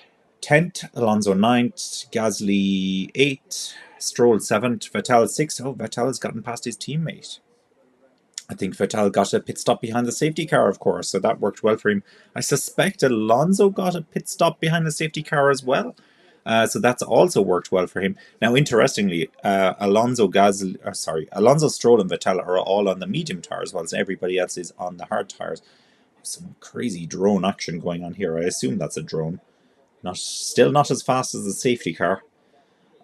10th, Alonso 9th, Gasly 8th, Stroll 7th, Vettel 6th. Oh, Vettel has gotten past his teammate. I think Vettel got a pit stop behind the safety car, of course, so that worked well for him. I suspect Alonso got a pit stop behind the safety car as well, so that's also worked well for him. Now, interestingly, Alonso, Stroll and Vettel are all on the medium tires, whilst everybody else is on the hard tires. Some crazy drone action going on here. I assume that's a drone. Still not as fast as the safety car.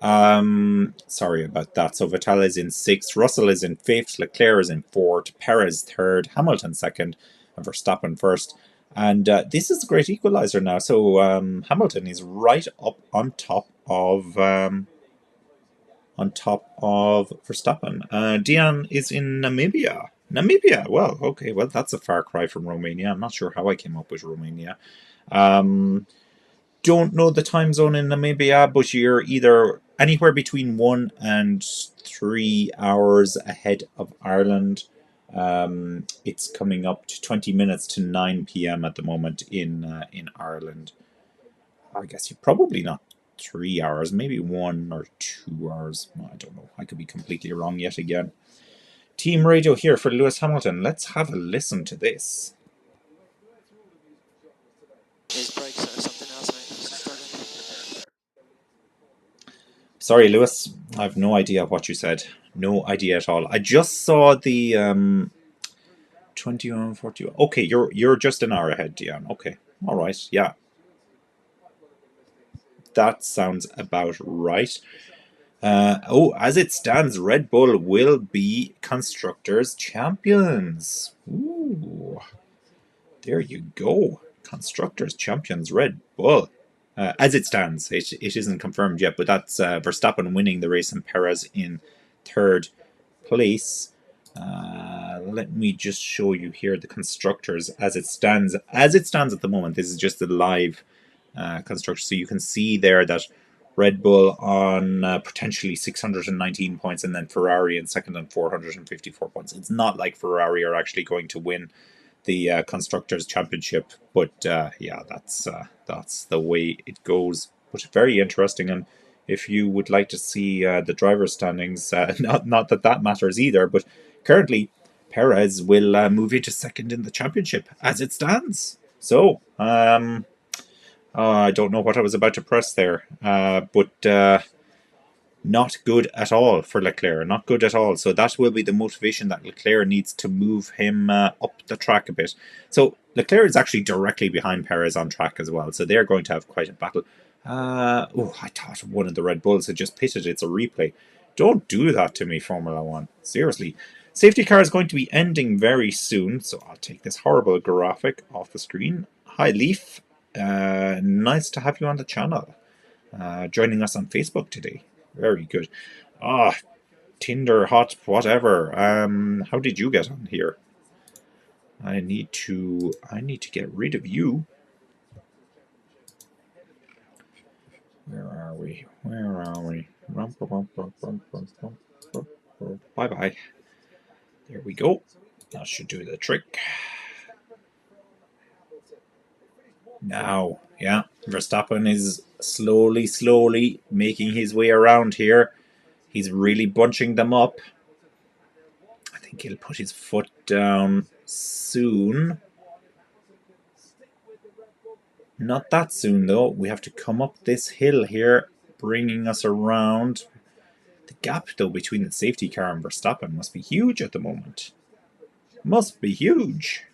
Sorry about that. So Vettel is in 6th, Russell is in 5th, Leclerc is in 4th, Perez 3rd, Hamilton 2nd, and Verstappen 1st. And this is a great equalizer now. So Hamilton is right up on top of Verstappen. Dion is in Namibia. Namibia. Well, okay. Well, that's a far cry from Romania. I'm not sure how I came up with Romania. Don't know the time zone in Namibia, but you're either anywhere between 1 and 3 hours ahead of Ireland. It's coming up to 20 minutes to 9 p.m. at the moment in Ireland. I guess you're probably not 3 hours, maybe 1 or 2 hours. I don't know. I could be completely wrong yet again. Team radio here for Lewis Hamilton. Let's have a listen to this. His brakes or something else, mate. Sorry, Lewis. I have no idea what you said. No idea at all. I just saw the 21, 41. Okay, you're just an hour ahead, Dion. Okay, all right, yeah. That sounds about right. As it stands, Red Bull will be Constructors Champions. Ooh, there you go. Constructors Champions, Red Bull. As it stands, it isn't confirmed yet, but that's Verstappen winning the race and Perez in third place. Let me just show you here the constructors as it stands. As it stands at the moment, this is just the live constructor. So you can see there that Red Bull on potentially 619 points, and then Ferrari in second on 454 points. It's not like Ferrari are actually going to win the Constructors' Championship, but yeah, that's the way it goes. But very interesting, and if you would like to see the driver's standings, not that matters either, but currently Perez will move into second in the championship as it stands. So, I don't know what I was about to press there, but not good at all for Leclerc. Not good at all. So that will be the motivation that Leclerc needs to move him up the track a bit. So Leclerc is actually directly behind Perez on track as well. So they're going to have quite a battle. I thought one of the Red Bulls had just pitted. It's a replay. Don't do that to me, Formula One. Seriously. Safety car is going to be ending very soon. So I'll take this horrible graphic off the screen. Hi, Leaf. Nice to have you on the channel. Joining us on Facebook today. Very good. Tinder, hot, whatever. How did you get on here? I need to get rid of you. Where are we? Bye bye. There we go. That should do the trick. Now, yeah, Verstappen is slowly making his way around here. He's really bunching them up. I think he'll put his foot down soon. Not that soon, though. We have to come up this hill here, bringing us around. The gap, though, between the safety car and Verstappen must be huge at the moment. Must be huge.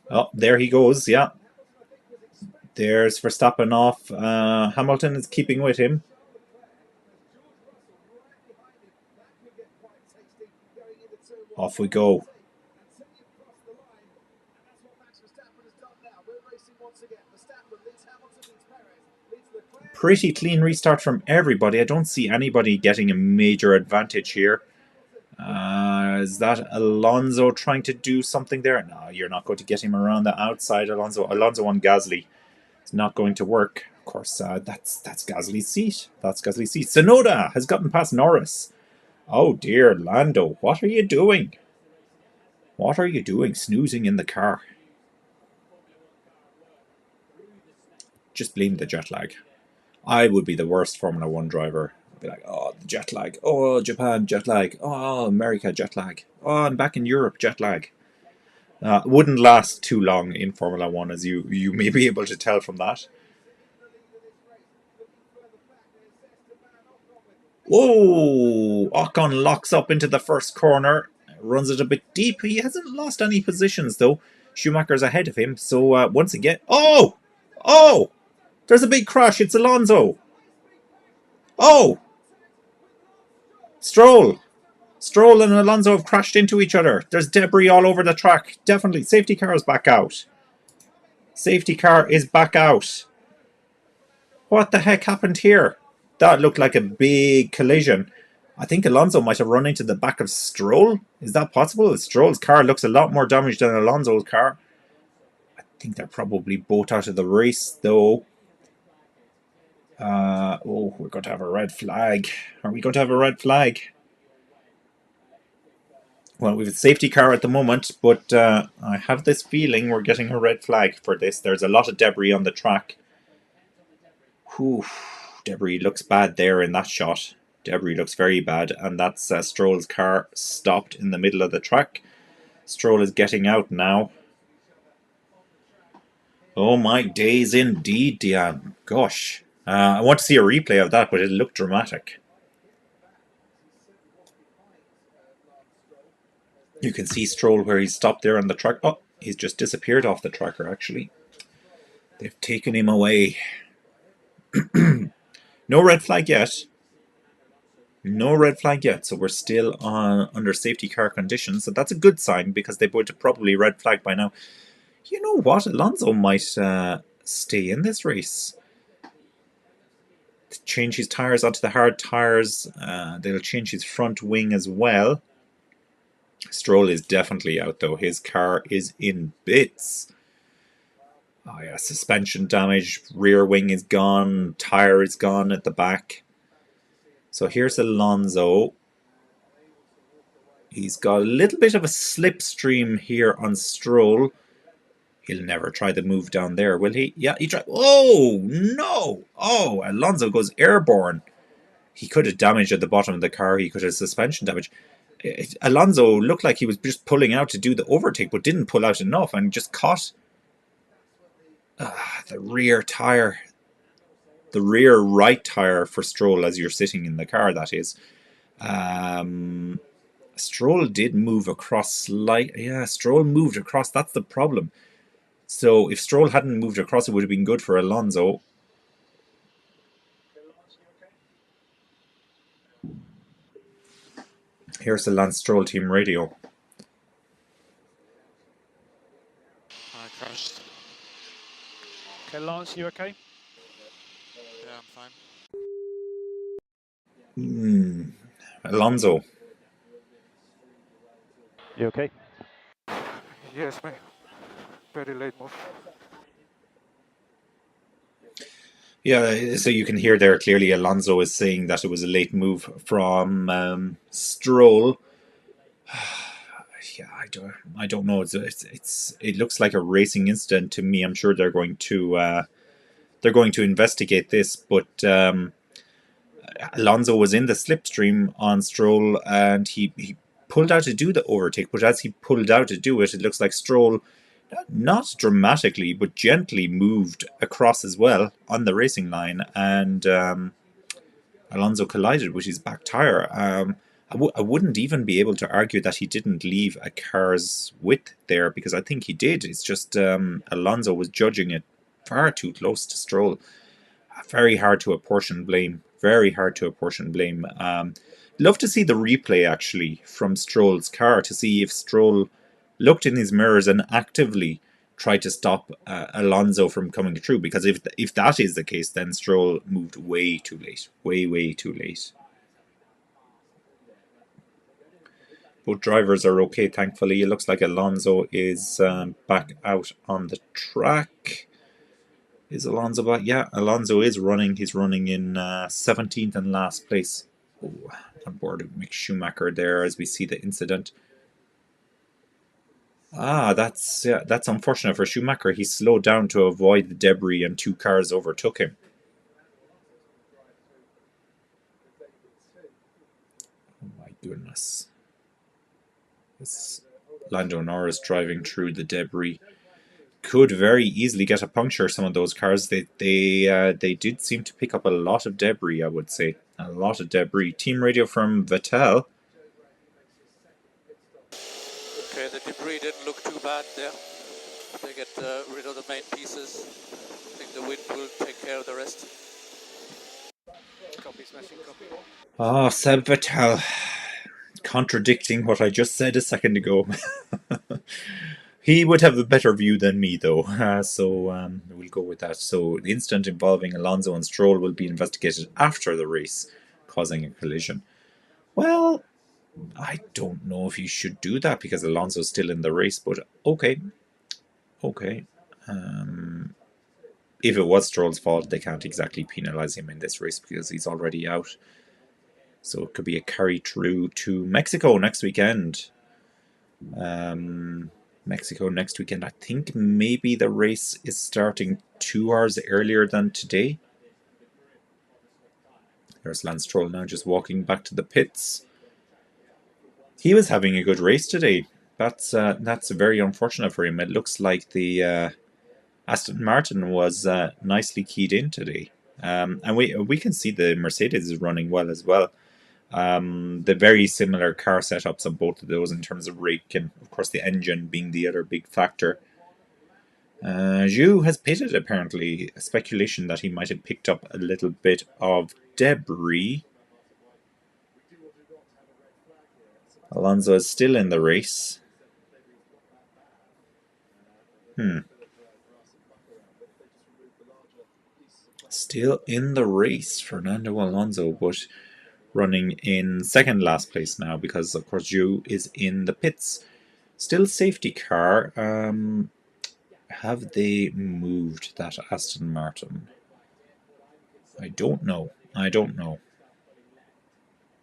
Oh, there he goes, yeah. There's Verstappen off. Hamilton is keeping with him. Off we go. Pretty clean restart from everybody. I don't see anybody getting a major advantage here. Is that Alonso trying to do something there? No, you're not going to get him around the outside, Alonso. Alonso on Gasly. It's not going to work. Of course, that's Gasly's seat. That's Gasly's seat. Tsunoda has gotten past Norris. Oh dear, Lando, what are you doing? What are you doing snoozing in the car? Just blame the jet lag. I would be the worst Formula 1 driver. I'd be like, oh, the jet lag. Oh, Japan, jet lag. Oh, America, jet lag. Oh, I'm back in Europe, jet lag. Wouldn't last too long in Formula 1, as you may be able to tell from that. Whoa! Ocon locks up into the first corner. Runs it a bit deep. He hasn't lost any positions, though. Schumacher's ahead of him. So, once again... Oh! Oh! There's a big crash. It's Alonso. Oh! Stroll. Stroll and Alonso have crashed into each other. There's debris all over the track. Definitely. Safety car is back out. Safety car is back out. What the heck happened here? That looked like a big collision. I think Alonso might have run into the back of Stroll. Is that possible? Stroll's car looks a lot more damaged than Alonso's car. I think they're probably both out of the race, though. Oh, we're going to have a red flag. Are we going to have a red flag? Well, we have a safety car at the moment, but I have this feeling we're getting a red flag for this. There's a lot of debris on the track. Whew, debris looks bad there in that shot. Debris looks very bad, and that's Stroll's car stopped in the middle of the track. Stroll is getting out now. Oh my days indeed, Diane. Gosh. I want to see a replay of that, but it looked dramatic. You can see Stroll where he stopped there on the track. Oh, he's just disappeared off the tracker, actually. They've taken him away. No red flag yet. No red flag yet, so we're still under safety car conditions. So that's a good sign because they would have probably red flagged by now. You know what? Alonso might stay in this race. Change his tyres onto the hard tyres. They'll change his front wing as well. Stroll is definitely out though. His car is in bits. Oh yeah, suspension damage. Rear wing is gone. Tyre is gone at the back. So here's Alonso. He's got a little bit of a slipstream here on Stroll. He'll never try the move down there, will he? Yeah, he tried. Oh, no! Oh, Alonso goes airborne. He could have damage at the bottom of the car. He could have suspension damage. Alonso looked like he was just pulling out to do the overtake, but didn't pull out enough and just caught the rear tyre. The rear right tyre for Stroll as you're sitting in the car, that is. Stroll did move across slightly. Yeah, Stroll moved across. That's the problem. So if Stroll hadn't moved across, it would have been good for Alonso. Here's the Lance Stroll team radio. I crashed. Okay, Lance, you okay? Yeah, I'm fine. Alonso. You okay? Yes, mate. Very late move. Yeah, so you can hear there clearly Alonso is saying that it was a late move from Stroll. Yeah, I don't know. It looks like a racing incident to me. I'm sure they're going to investigate this, but Alonso was in the slipstream on Stroll and he pulled out to do the overtake, but as he pulled out to do it, it looks like Stroll not dramatically but gently moved across as well on the racing line, and Alonso collided with his back tyre. I wouldn't even be able to argue that he didn't leave a car's width there, because I think he did. It's just Alonso was judging it far too close to Stroll. Very hard to apportion blame. Very hard to apportion blame. Love to see the replay actually from Stroll's car to see if Stroll looked in his mirrors and actively tried to stop Alonso from coming through. Because if that is the case, then Stroll moved way too late. Way too late. Both drivers are okay, thankfully. It looks like Alonso is back out on the track. Is Alonso back? Yeah, Alonso is running. He's running in 17th and last place. Oh, on board of Mick Schumacher there as we see the incident. That's unfortunate for Schumacher. He slowed down to avoid the debris and two cars overtook him. Oh my goodness. This Lando Norris driving through the debris could very easily get a puncture. Some of those cars, they did seem to pick up a lot of debris, I would say. A lot of debris. Team radio from Vettel. Okay, the debris didn't look too bad there. They get rid of the main pieces. I think the wind will take care of the rest. Copy, smashing, copy. Seb Vettel. Contradicting what I just said a second ago. He would have a better view than me, though, so we'll go with that. So the incident involving Alonso and Stroll will be investigated after the race, causing a collision. Well, I don't know if you should do that because Alonso's still in the race, but okay. Okay. If it was Stroll's fault, they can't exactly penalise him in this race because he's already out. So it could be a carry through to Mexico next weekend. Mexico next weekend. I think maybe the race is starting 2 hours earlier than today. There's Lance Stroll now just walking back to the pits. He was having a good race today. That's very unfortunate for him. It looks like the Aston Martin was nicely keyed in today. And we can see the Mercedes is running well as well. The very similar car setups on both of those in terms of rake and of course the engine being the other big factor. Zhu has pitted apparently. A speculation that he might have picked up a little bit of debris. Alonso is still in the race. Still in the race, Fernando Alonso, but running in second last place now because of course Zhu is in the pits. Still safety car. Have they moved that Aston Martin? I don't know. I don't know. And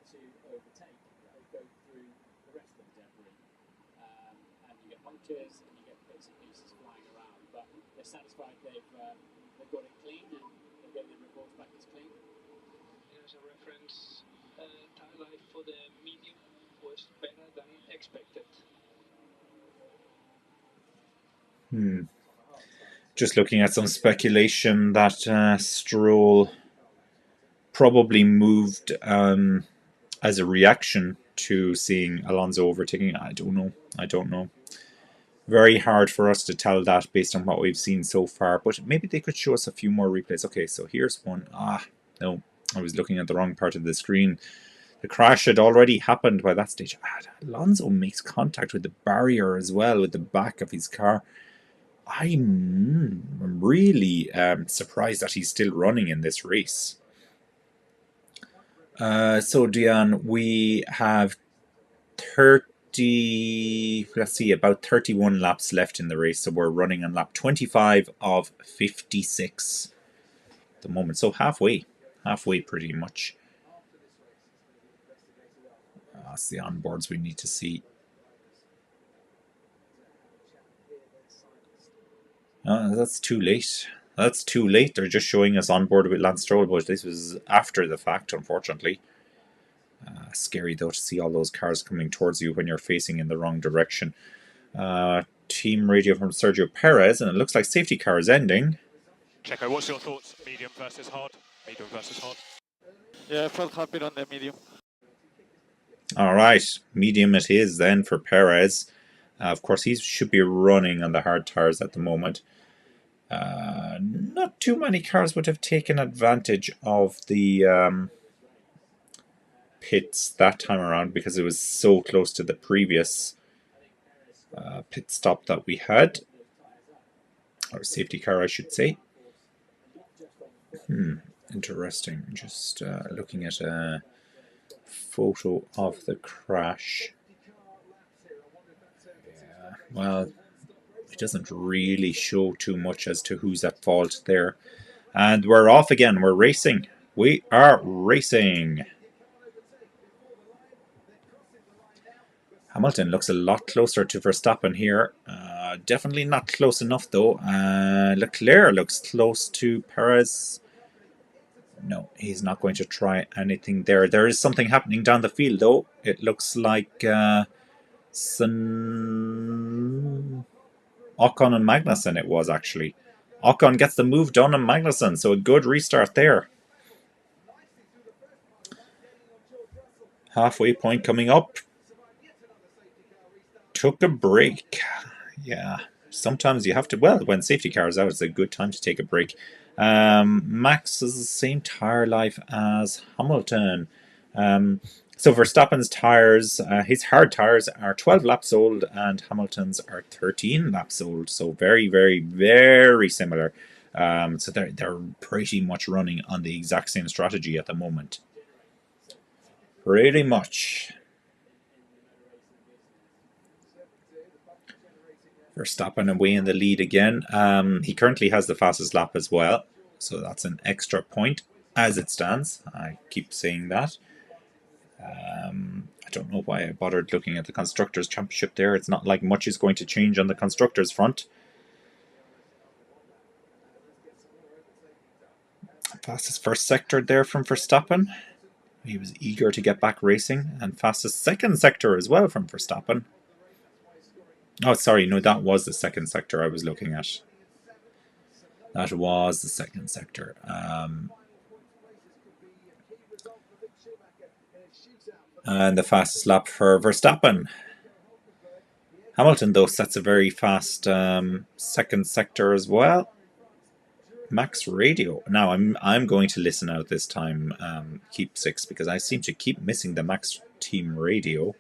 you get punctures and you get bits and pieces flying around, but they're satisfied they've got it clean and they're getting the reports back as clean. Here's a reference. Tire life for the medium was better than expected. Just looking at some speculation that Stroll probably moved as a reaction to seeing Alonso overtaking. I don't know. Very hard for us to tell that based on what we've seen so far, but maybe they could show us a few more replays. Okay, so here's one. No, I was looking at the wrong part of the screen. The crash had already happened by that stage. Alonso makes contact with the barrier as well, with the back of his car. I'm really surprised that he's still running in this race. So, Dion, we have about 31 laps left in the race. So we're running on lap 25 of 56 at the moment. So halfway pretty much. That's the onboards we need to see. That's too late. That's too late. They're just showing us on board with Lance Stroll, but this was after the fact, unfortunately. Scary, though, to see all those cars coming towards you when you're facing in the wrong direction. Team radio from Sergio Perez, and it looks like safety car is ending. Checo, what's your thoughts? Medium versus hard? Medium versus hard? Yeah, I felt happy on the medium. All right, medium it is then for Perez. Of course, he should be running on the hard tires at the moment. Not too many cars would have taken advantage of the pits that time around because it was so close to the previous pit stop that we had. Or safety car, I should say. Interesting. Just looking at a photo of the crash. Yeah, well, it doesn't really show too much as to who's at fault there. And we're off again. We're racing. We are racing. Hamilton looks a lot closer to Verstappen here. Definitely not close enough, though. Leclerc looks close to Perez. No, he's not going to try anything there. There is something happening down the field, though. It looks like Ocon and Magnussen it was, actually. Ocon gets the move done on Magnussen, so a good restart there. Halfway point coming up. Took a break. Yeah, sometimes you have to. Well, when safety car is out, it's a good time to take a break. Max has the same tire life as Hamilton. So Verstappen's tyres, his hard tyres are 12 laps old and Hamilton's are 13 laps old. So very, very, very similar. So they're pretty much running on the exact same strategy at the moment. Pretty much. Verstappen away in the lead again. He currently has the fastest lap as well. So that's an extra point as it stands. I keep saying that. I don't know why I bothered looking at the Constructors' Championship there. It's not like much is going to change on the Constructors' front. Fastest first sector there from Verstappen. He was eager to get back racing. And fastest second sector as well from Verstappen. Oh, sorry, no, that was the second sector I was looking at. That was the second sector. And the fastest lap for Verstappen. Hamilton, though, sets a very fast second sector as well. Max Radio. Now, I'm going to listen out this time, Keep 6, because I seem to keep missing the Max Team Radio.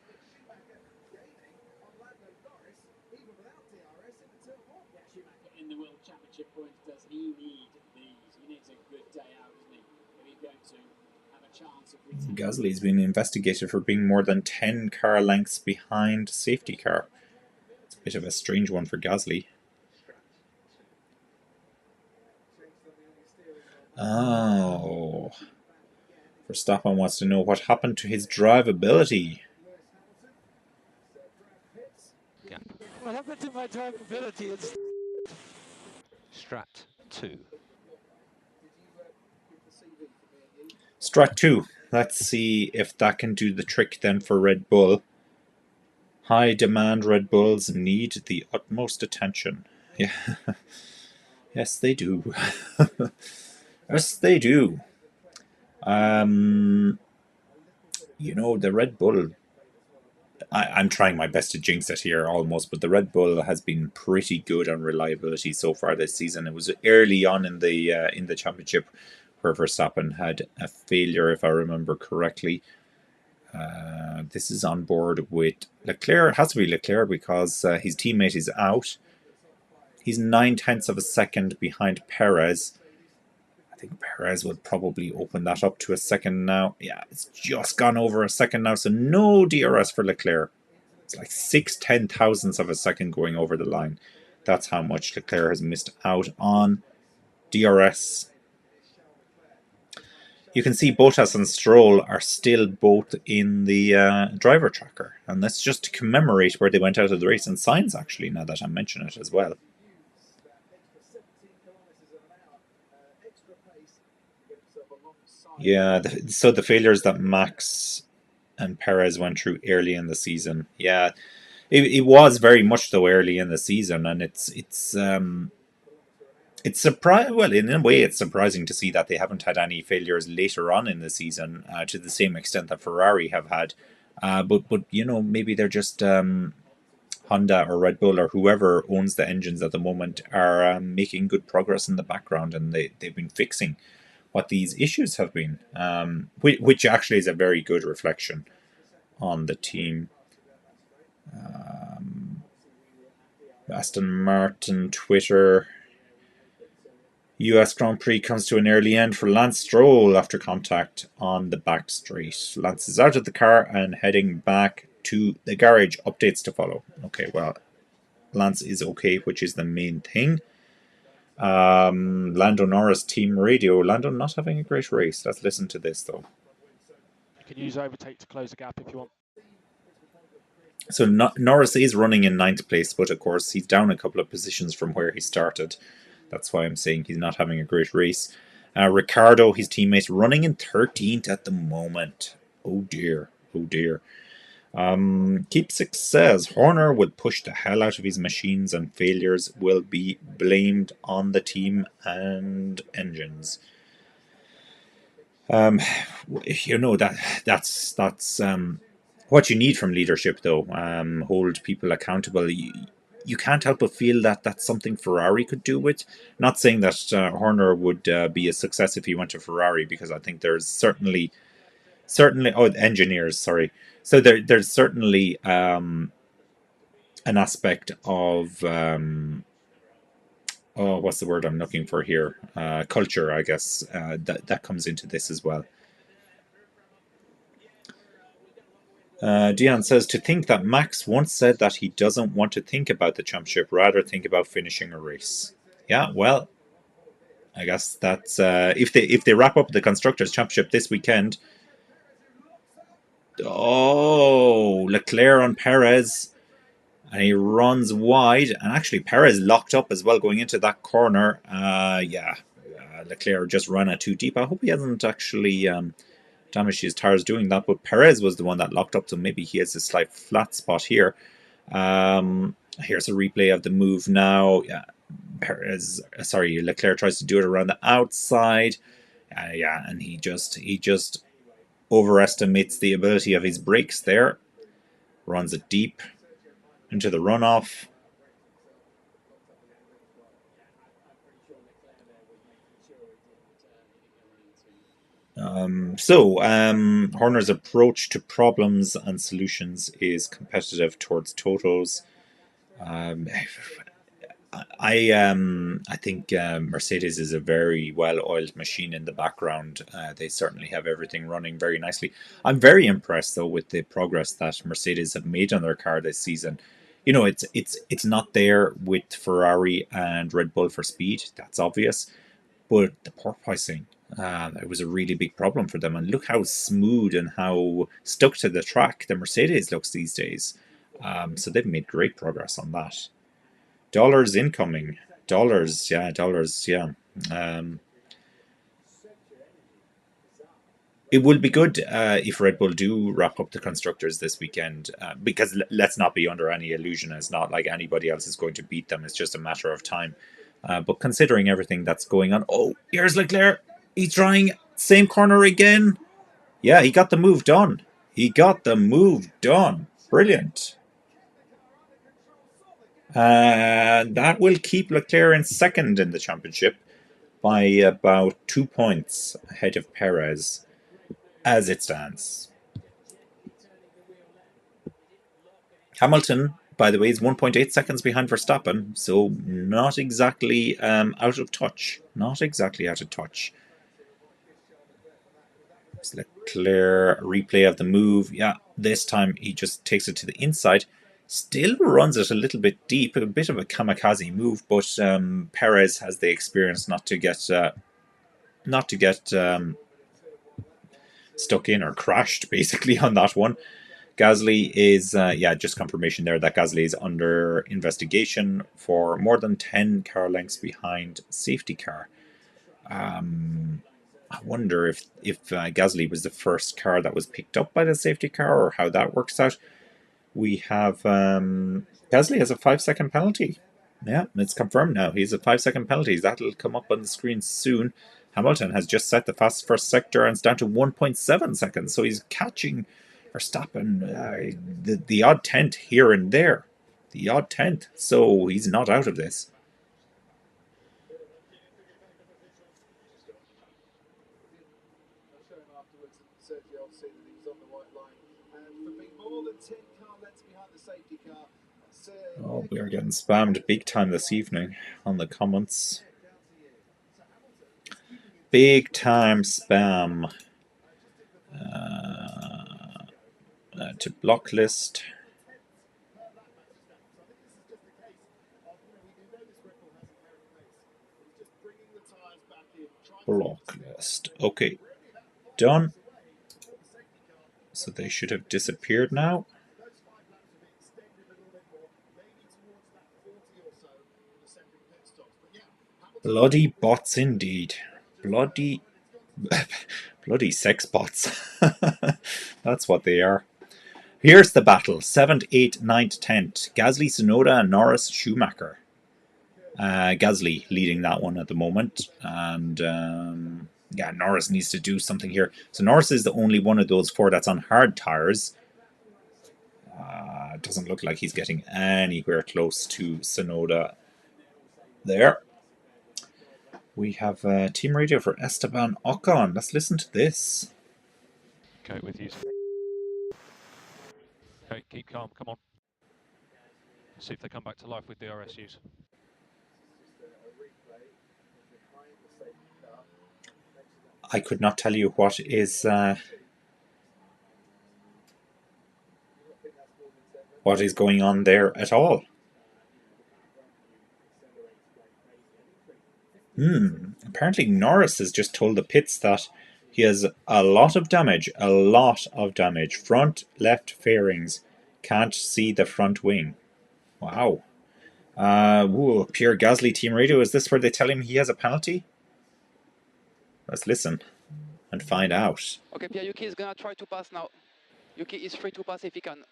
In the World Championship points, does he need these? He needs a good day out, isn't he? If he's going to have a chance of Gasly's been investigated for being more than 10 car lengths behind safety car. It's a bit of a strange one for Gasly. Oh. Verstappen wants to know what happened to his drivability. What happened to my drivability? It's Strat 2. Strat 2. Let's see if that can do the trick then for Red Bull. High demand Red Bulls need the utmost attention. Yeah. Yes, they do. Yes, they do. You know, the Red Bull, I'm trying my best to jinx it here almost, but the Red Bull has been pretty good on reliability so far this season. It was early on in the championship where Verstappen had a failure, if I remember correctly. This is on board with Leclerc. It has to be Leclerc because his teammate is out. He's 9/10 of a second behind Perez. I think Perez would probably open that up to a second now. Yeah, it's just gone over a second now, so no DRS for Leclerc. It's like 6/10,000ths of a second going over the line. That's how much Leclerc has missed out on DRS. You can see Bottas and Stroll are still both in the driver tracker. And that's just to commemorate where they went out of the race. And Sainz, actually, now that I mention it as well. Yeah, so the failures that Max and Perez went through early in the season. Yeah, it was very much though early in the season. And it's surprising. Well, in a way, it's surprising to see that they haven't had any failures later on in the season to the same extent that Ferrari have had. But you know, maybe they're just Honda or Red Bull or whoever owns the engines at the moment are making good progress in the background, and they've been fixing what these issues have been, which actually is a very good reflection on the team. Aston Martin Twitter. US Grand Prix comes to an early end for Lance Stroll after contact on the back straight. Lance is out of the car and heading back to the garage. Updates to follow. Okay, well, Lance is okay, which is the main thing. Lando Norris Team Radio. Lando not having a great race. Let's listen to this though. You can use overtake to close the gap if you want. So Norris is running in 9th place, but of course he's down a couple of positions from where he started. That's why I'm saying he's not having a great race. Ricciardo, his teammate, running in 13th at the moment. Oh dear, oh dear. Keep 6 says Horner will push the hell out of his machines and failures will be blamed on the team and engines. You know that's what you need from leadership, though. Hold people accountable. You can't help but feel that that's something Ferrari could do with. Not saying that Horner would be a success if he went to Ferrari, because I think there's certainly certainly. Oh, engineers. Sorry. So there's certainly an aspect of oh, what's the word I'm looking for here? Culture, I guess. That comes into this as well. Dion says, to think that Max once said that he doesn't want to think about the championship, rather think about finishing a race. Yeah, well, I guess that's if they wrap up the constructors championship this weekend. Oh, Leclerc on Perez, and he runs wide, and actually Perez locked up as well going into that corner. Leclerc just ran it too deep. I hope he hasn't actually damaged his tires doing that, but Perez was the one that locked up, so maybe he has a slight flat spot here. Here's a replay of the move now. Yeah, Leclerc tries to do it around the outside. And he just overestimates the ability of his brakes there. Runs it deep into the runoff. Horner's approach to problems and solutions is competitive towards totals. I think Mercedes is a very well-oiled machine in the background. They certainly have everything running very nicely. I'm very impressed though with the progress that Mercedes have made on their car this season. You know, it's not there with Ferrari and Red Bull for speed. That's obvious, but the porpoising, it was a really big problem for them. And look how smooth and how stuck to the track the Mercedes looks these days. So they've made great progress on that. Dollars incoming. Dollars, yeah. It will be good if Red Bull do wrap up the constructors this weekend, because let's not be under any illusion. It's not like anybody else is going to beat them. It's just a matter of time. But considering everything that's going on, oh, here's Leclerc. He's trying same corner again. Yeah, he got the move done. Brilliant. And that will keep Leclerc in second in the championship by about 2 points ahead of Perez as it stands. Hamilton, by the way, is 1.8 seconds behind Verstappen, so not exactly out of touch. It's Leclerc, replay of the move. Yeah, this time he just takes it to the inside. Still runs it a little bit deep, a bit of a kamikaze move, but Perez has the experience not to get stuck in or crashed basically on that one. Gasly is, just confirmation there that Gasly is under investigation for more than 10 car lengths behind safety car. I wonder if Gasly was the first car that was picked up by the safety car, or how that works out. We have Gasly has a 5-second penalty. Yeah, it's confirmed now. He's a 5-second penalty. That'll come up on the screen soon. Hamilton has just set the fast first sector, and it's down to 1.7 seconds. So he's catching Verstappen the odd tenth here and there. So he's not out of this. Oh, we are getting spammed big time this evening on the comments. Big time spam. To block list. Block list. Okay. Done. So they should have disappeared now. Bloody bots indeed. Bloody sex bots. That's what they are. Here's the battle. 7th, 8th, 9th, 10th. Gasly, Tsunoda, and Norris, Schumacher. Gasly leading that one at the moment. And Norris needs to do something here. So Norris is the only one of those four that's on hard tires. It doesn't look like he's getting anywhere close to Tsunoda there. We have team radio for Esteban Ocon. Let's listen to this. Okay, with you. Okay, keep calm, come on. See if they come back to life with the RSUs. I could not tell you what is going on there at all. Apparently Norris has just told the pits that he has a lot of damage. Front left fairings. Can't see the front wing. Wow. Pierre Gasly team radio. Is this where they tell him he has a penalty? Let's listen and find out. Okay, Pierre, Yuki is gonna try to pass now. Yuki is free to pass if he can.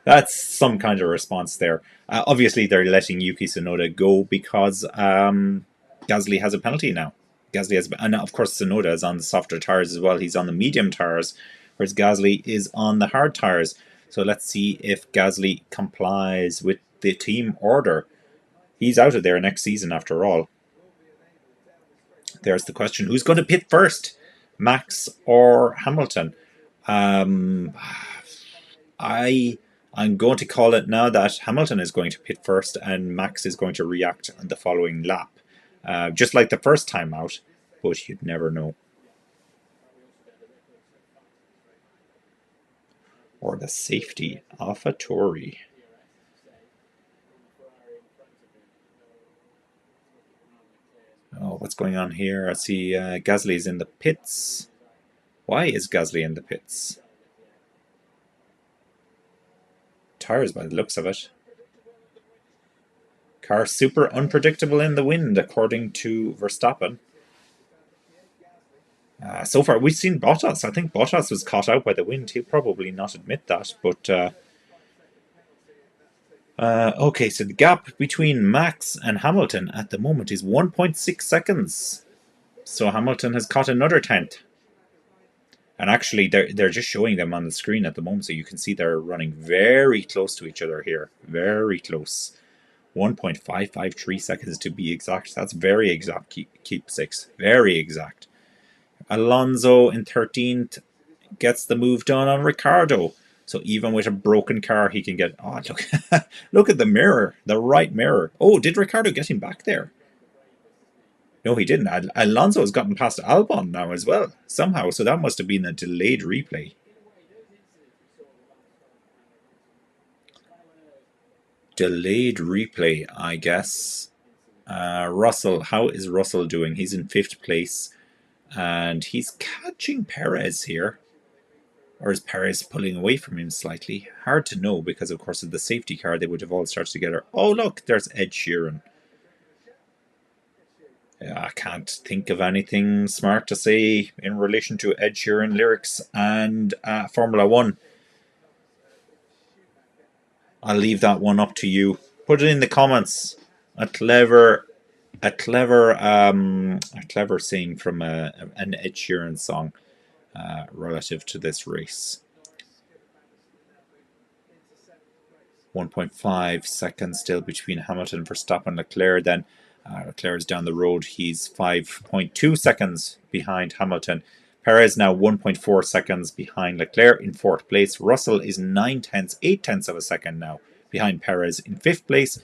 That's some kind of response there. Obviously, they're letting Yuki Tsunoda go because Gasly has a penalty now. Gasly has, and of course Tsunoda is on the softer tires as well. He's on the medium tires, whereas Gasly is on the hard tires. So let's see if Gasly complies with the team order. He's out of there next season after all. There's the question: who's going to pit first, Max or Hamilton? I'm going to call it now that Hamilton is going to pit first and Max is going to react on the following lap. Just like the first time out, but you'd never know. Or the safety of a Tory. Oh, what's going on here? I see Gasly's in the pits. Why is Gasly in the pits? Tires by the looks of it. Car super unpredictable in the wind, according to Verstappen. So far, we've seen Bottas. I think Bottas was caught out by the wind. He'll probably not admit that, but okay, so the gap between Max and Hamilton at the moment is 1.6 seconds. So Hamilton has caught another 10th. And actually, they're just showing them on the screen at the moment, so you can see they're running very close to each other here. Very close. 1.553 seconds to be exact. That's very exact, keep six. Very exact. Alonso in 13th gets the move done on Ricciardo. So even with a broken car, he can get... Oh, look, look at the mirror, the right mirror. Oh, did Ricciardo get him back there? No, he didn't. Alonso has gotten past Albon now as well, somehow. So that must have been a delayed replay. Delayed replay, I guess. Russell, how is Russell doing? He's in 5th place. And he's catching Perez here. Or is Perez pulling away from him slightly? Hard to know because, of course, of the safety car, they would have all started together. Oh, look, there's Ed Sheeran. I can't think of anything smart to say in relation to Ed Sheeran lyrics and Formula 1. I'll leave that one up to you. Put it in the comments. A clever saying from an Ed Sheeran song relative to this race. 1.5 seconds still between Hamilton, Verstappen, and Leclerc. Then Leclerc is down the road. He's 5.2 seconds behind Hamilton. Perez now 1.4 seconds behind Leclerc in 4th place. Russell is 8 tenths of a second now behind Perez in 5th place.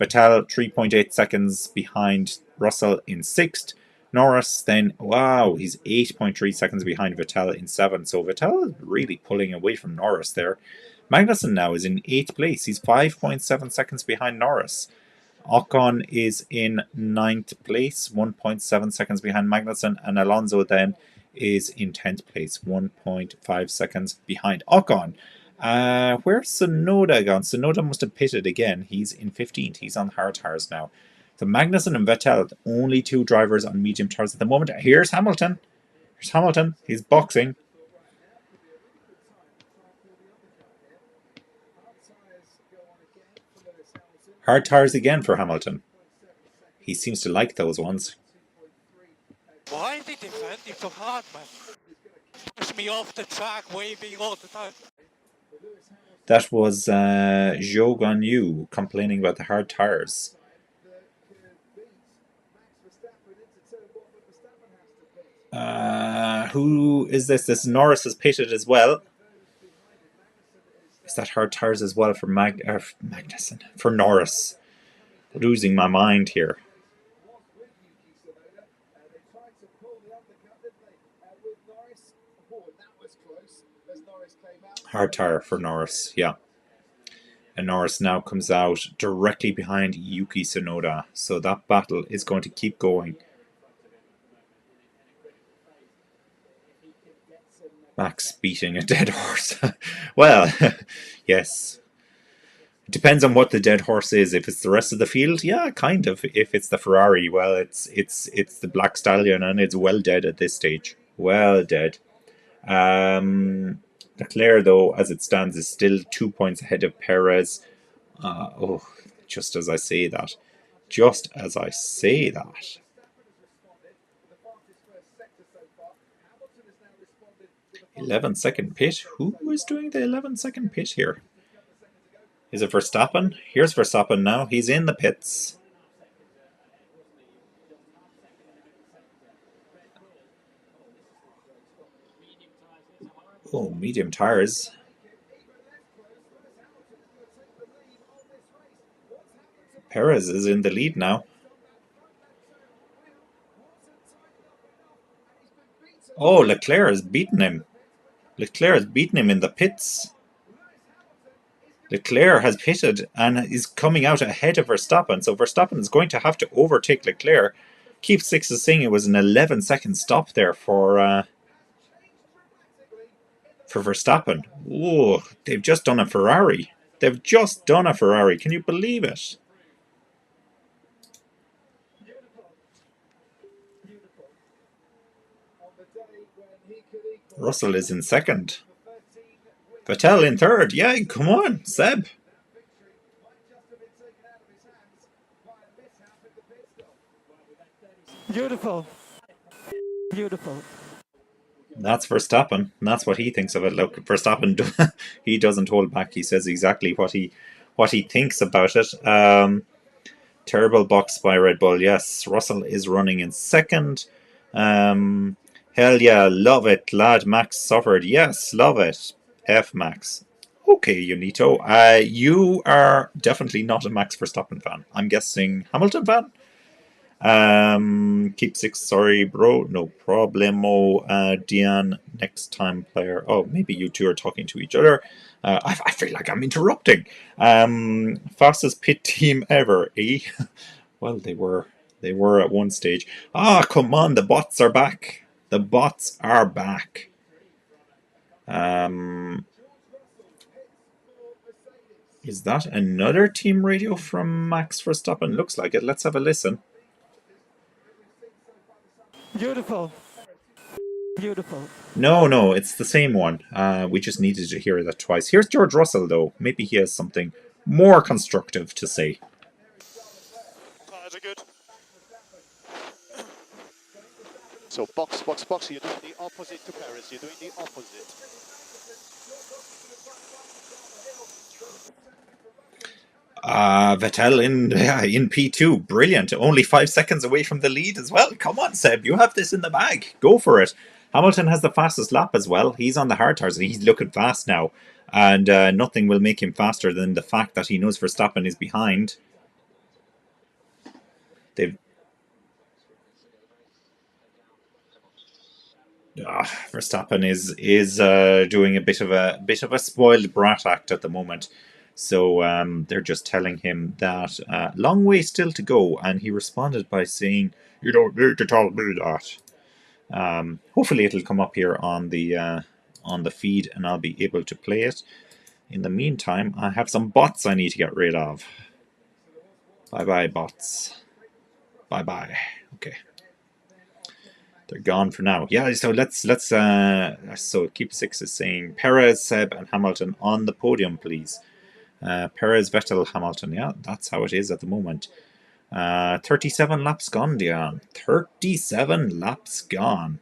Vettel 3.8 seconds behind Russell in 6th. Norris then, wow, he's 8.3 seconds behind Vettel in 7th. So Vettel is really pulling away from Norris there. Magnussen now is in 8th place. He's 5.7 seconds behind Norris. Ocon is in 9th place, 1.7 seconds behind Magnussen. And Alonso then is in 10th place, 1.5 seconds behind Ocon. Where's Tsunoda gone? Tsunoda must have pitted again. He's in 15th. He's on hard tires now. So Magnussen and Vettel, the only 2 drivers on medium tires at the moment. Here's Hamilton. He's boxing. Hard tires again for Hamilton. He seems to like those ones. Why they defend him so hard, man? Push me off the track, waving all the time. That was Zhou Guanyu complaining about the hard tires. Who is this? This Norris is pitted as well. Is that hard tires as well for Magnussen? For Norris. Losing my mind here. Hard tire for Norris, yeah. And Norris now comes out directly behind Yuki Tsunoda. So that battle is going to keep going. Max beating a dead horse. Well, yes. It depends on what the dead horse is. If it's the rest of the field, yeah, kind of. If it's the Ferrari, well, it's the Black Stallion, and it's well dead at this stage. Well dead. Leclerc, though, as it stands, is still 2 points ahead of Perez. Just as I say that. 11-second pit? Who is doing the 11-second pit here? Is it Verstappen? Here's Verstappen now. He's in the pits. Oh, medium tires. Perez is in the lead now. Oh, Leclerc has beaten him. Leclerc has beaten him in the pits. Leclerc has pitted and is coming out ahead of Verstappen. So Verstappen is going to have to overtake Leclerc. Keep Six is saying it was an 11-second stop there for Verstappen. Oh, they've just done a Ferrari. They've just done a Ferrari. Can you believe it? Russell is in second. Vettel in third. Yeah, come on, Seb. Beautiful. Beautiful. That's Verstappen. That's what he thinks of it. Look, Verstappen, he doesn't hold back. He says exactly what he thinks about it. Terrible box by Red Bull. Yes, Russell is running in second. Hell yeah, love it, lad. Max suffered. Yes, love it. F Max. Okay, Unito. You are definitely not a Max Verstappen fan. I'm guessing Hamilton fan? Keep Six, sorry, bro. No problemo. Dion, next time player. Oh, maybe you two are talking to each other. I feel like I'm interrupting. Fastest pit team ever, eh? Well, they were at one stage. Ah, come on, the bots are back. The bots are back. Is that another team radio from Max Verstappen? Looks like it. Let's have a listen. Beautiful. Beautiful. No, it's the same one. We just needed to hear that twice. Here's George Russell, though. Maybe he has something more constructive to say. Tires are good. So box, you're doing the opposite to Paris. You're doing the opposite. Vettel in P2. Brilliant. Only 5 seconds away from the lead as well. Come on, Seb. You have this in the bag. Go for it. Hamilton has the fastest lap as well. He's on the hard tires and he's looking fast now. And nothing will make him faster than the fact that he knows Verstappen is behind. Verstappen is doing a bit of a spoiled brat act at the moment. So they're just telling him that long way still to go, and he responded by saying, "You don't need to tell me that." Hopefully, it'll come up here on the feed, and I'll be able to play it. In the meantime, I have some bots I need to get rid of. Bye bye, bots. Bye bye. Okay. They're gone for now. Yeah, so let's so Keep Six is saying Perez, Seb, and Hamilton on the podium, please. Perez, Vettel, Hamilton. Yeah, that's how it is at the moment. 37 laps gone, Dion. 37 laps gone.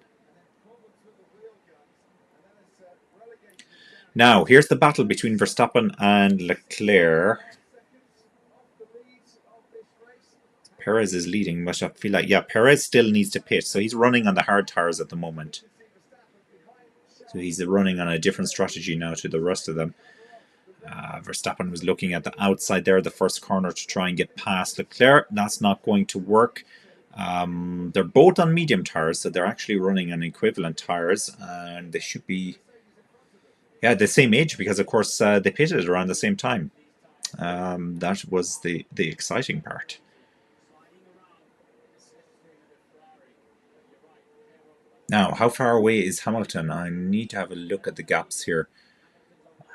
Now, here's the battle between Verstappen and Leclerc. Perez is leading, but I feel like, yeah, Perez still needs to pit. So he's running on the hard tires at the moment. So he's running on a different strategy now to the rest of them. Verstappen was looking at the outside there, the first corner, to try and get past Leclerc. That's not going to work. They're both on medium tires, so they're actually running on equivalent tires, and they should be, yeah, the same age, because of course they pitted around the same time. That was the exciting part. Now, how far away is Hamilton? I need to have a look at the gaps here.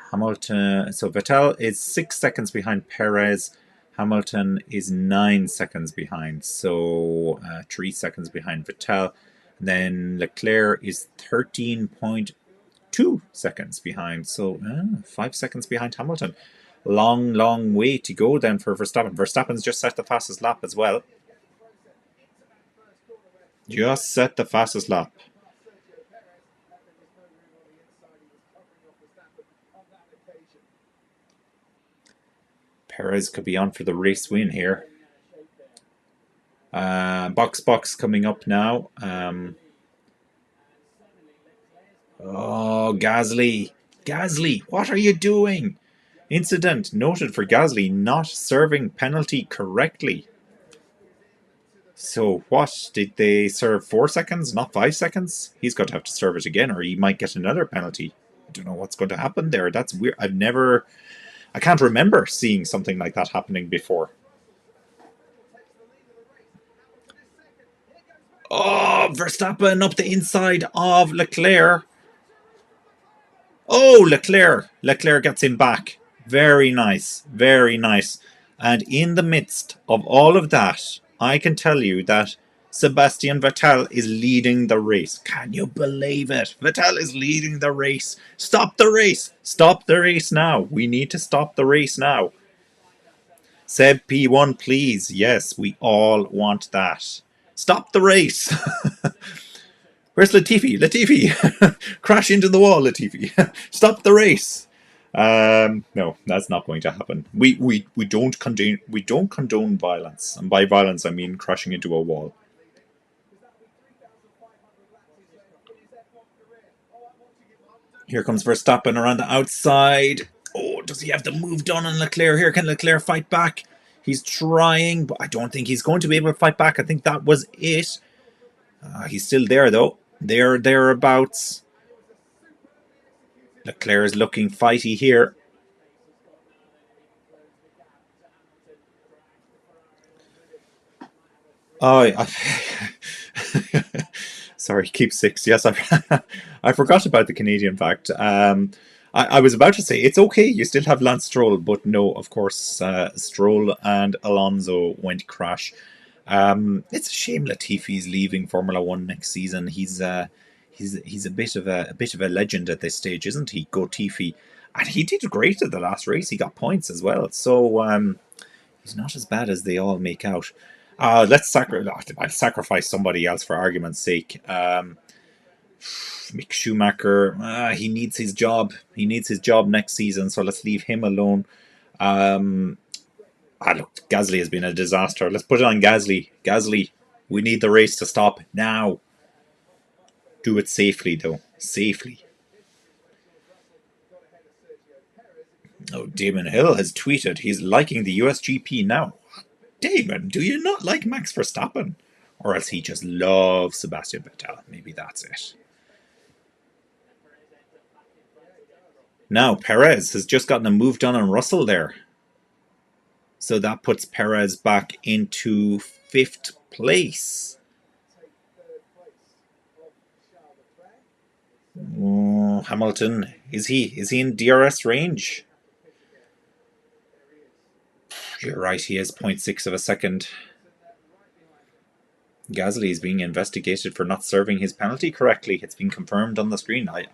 Hamilton, so Vettel is 6 seconds behind Perez. Hamilton is 9 seconds behind, so 3 seconds behind Vettel. Then Leclerc is 13.2 seconds behind, so 5 seconds behind Hamilton. Long way to go then for Verstappen. Verstappen's just set the fastest lap as well. Just set the fastest lap. Perez could be on for the race win here. Box coming up now. Oh, Gasly. Gasly, what are you doing? Incident noted for Gasly not serving penalty correctly. So what? Did they serve 4 seconds, not 5 seconds? He's going to have to serve it again, or he might get another penalty. I don't know what's going to happen there. That's weird. I can't remember seeing something like that happening before. Oh, Verstappen up the inside of Leclerc. Oh, Leclerc. Leclerc gets him back. Very nice. Very nice. And in the midst of all of that, I can tell you that Sebastian Vettel is leading the race. Can you believe it? Vettel is leading the race. Stop the race. Stop the race now. We need to stop the race now. Seb P1, please. Yes, we all want that. Stop the race. Where's Latifi? Latifi! Crash into the wall, Latifi. Stop the race. No, that's not going to happen. We don't condone violence, and by violence I mean crashing into a wall. Here comes Verstappen around the outside. Oh, does he have the move done on Leclerc here? Can Leclerc fight back? He's trying, but I don't think he's going to be able to fight back. I think that was it. He's still there though. Thereabouts. Leclerc is looking fighty here. Oh, sorry, keep 6. Yes, I forgot about the Canadian fact. I was about to say, it's okay, you still have Lance Stroll, but no, of course, Stroll and Alonso went crash. It's a shame Latifi's leaving Formula One next season. He's a bit of a legend at this stage, isn't he? Go Tiffy. And he did great at the last race. He got points as well. So he's not as bad as they all make out. I'll sacrifice somebody else for argument's sake. Mick Schumacher, he needs his job. He needs his job next season, so let's leave him alone. Look, Gasly has been a disaster. Let's put it on Gasly. Gasly, we need the race to stop now. Do it safely, though. Safely. Oh, Damon Hill has tweeted he's liking the USGP now. Damon, do you not like Max Verstappen? Or else he just loves Sebastian Vettel. Maybe that's it. Now, Perez has just gotten a move done on Russell there. So that puts Perez back into 5th place. Oh, Hamilton, is he in DRS range? You're right, he is 0.6 of a second. Gasly is being investigated for not serving his penalty correctly. It's been confirmed on the screen. I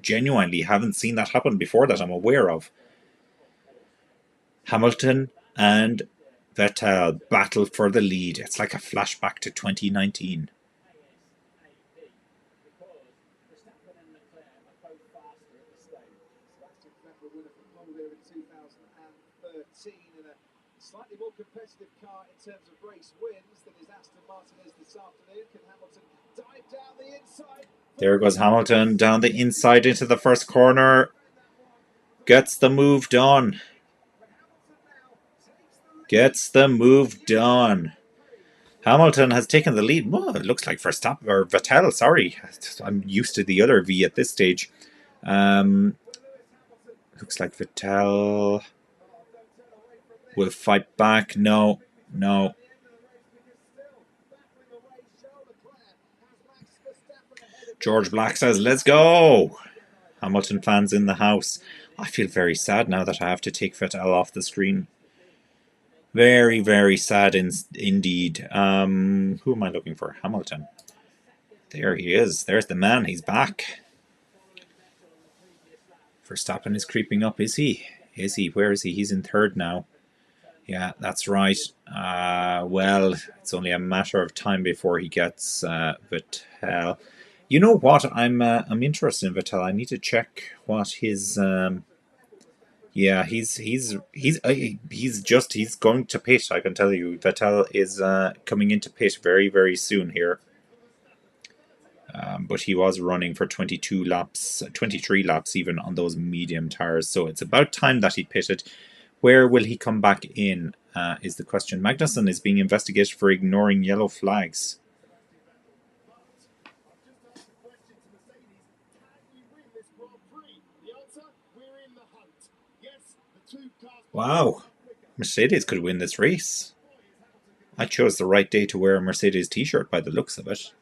genuinely haven't seen that happen before that I'm aware of. Hamilton and Vettel battle for the lead. It's like a flashback to 2019. slightly more competitive car in terms of race wins than is Aston Martin is this afternoon. Can Hamilton dive down the inside? There goes Hamilton down the inside into the first corner. Gets the move done. Gets the move done. Hamilton has taken the lead. Whoa, it looks like Verstappen or Vettel. Sorry, I'm used to the other V at this stage. Looks like Vettel will fight back. No. George Black says, "Let's go." Hamilton fans in the house. I feel very sad now that I have to take Vettel off the screen. Very, very sad indeed. Who am I looking for? Hamilton. There he is. There's the man. He's back. Verstappen is creeping up. Is he? Where is he? He's in third now. Yeah, that's right. Well, it's only a matter of time before he gets Vettel. You know what? I'm interested in Vettel. I need to check what his. Yeah, he's going to pit. I can tell you, Vettel is coming into pit very, very soon here. But he was running for 22 laps, 23 laps even on those medium tires. So it's about time that he pitted. Where will he come back in is the question. Magnussen is being investigated for ignoring yellow flags. Wow, Mercedes could win this race. I chose the right day to wear a Mercedes t-shirt by the looks of it.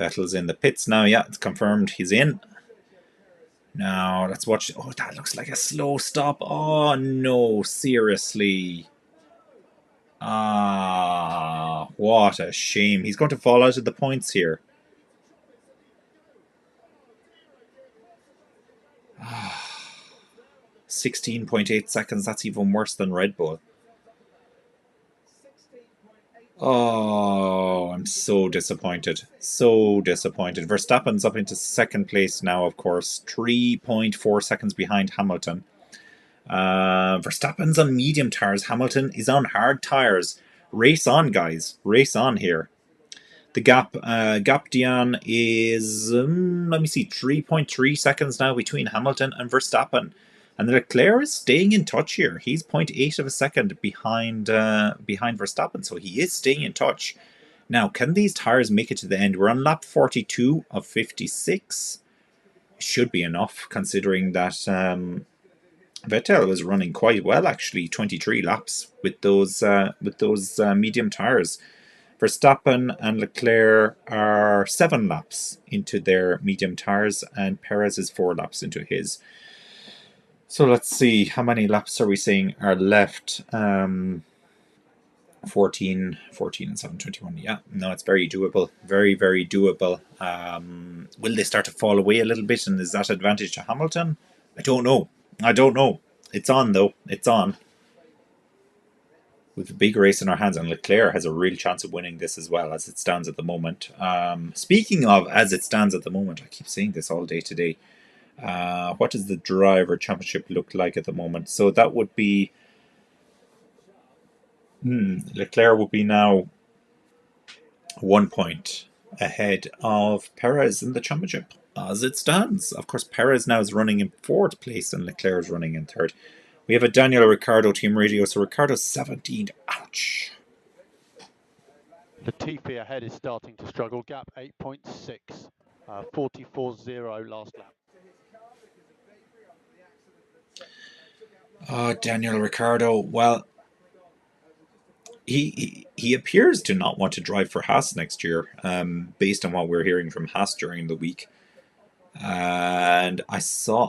Vettel's in the pits now. Yeah, it's confirmed he's in. Now, let's watch. Oh, that looks like a slow stop. Oh, no, seriously. What a shame. He's going to fall out of the points here. 16.8 seconds. That's even worse than Red Bull. Oh, I'm so disappointed. So disappointed. Verstappen's up into second place now, of course. 3.4 seconds behind Hamilton. Verstappen's on medium tires. Hamilton is on hard tires. Race on, guys. Race on here. The gap Dian is, let me see, 3.3 seconds now between Hamilton and Verstappen. And Leclerc is staying in touch here. He's 0.8 of a second behind Verstappen, so he is staying in touch. Now, can these tires make it to the end? We're on lap 42 of 56. Should be enough, considering that Vettel was running quite well, actually, 23 laps with those medium tires. Verstappen and Leclerc are 7 laps into their medium tires, and Perez is 4 laps into his. So let's see, how many laps are we saying are left? 14 and 7, 21. Yeah, no, it's very doable. Very, very doable. Will they start to fall away a little bit, and is that advantage to Hamilton? I don't know. It's on, though. It's on. With a big race in our hands, and Leclerc has a real chance of winning this as well, as it stands at the moment. Speaking of as it stands at the moment, I keep saying this all day today. What does the driver championship look like at the moment? So that would be Leclerc would be now 1 point ahead of Perez in the championship as it stands. Of course, Perez now is running in 4th place and Leclerc is running in 3rd. We have a Daniel Ricciardo team radio, so Ricciardo's 17th. Ouch. Latifi ahead is starting to struggle. Gap 8.6, 44.0 last lap. Daniel Ricciardo, well, he appears to not want to drive for Haas next year, based on what we're hearing from Haas during the week. And I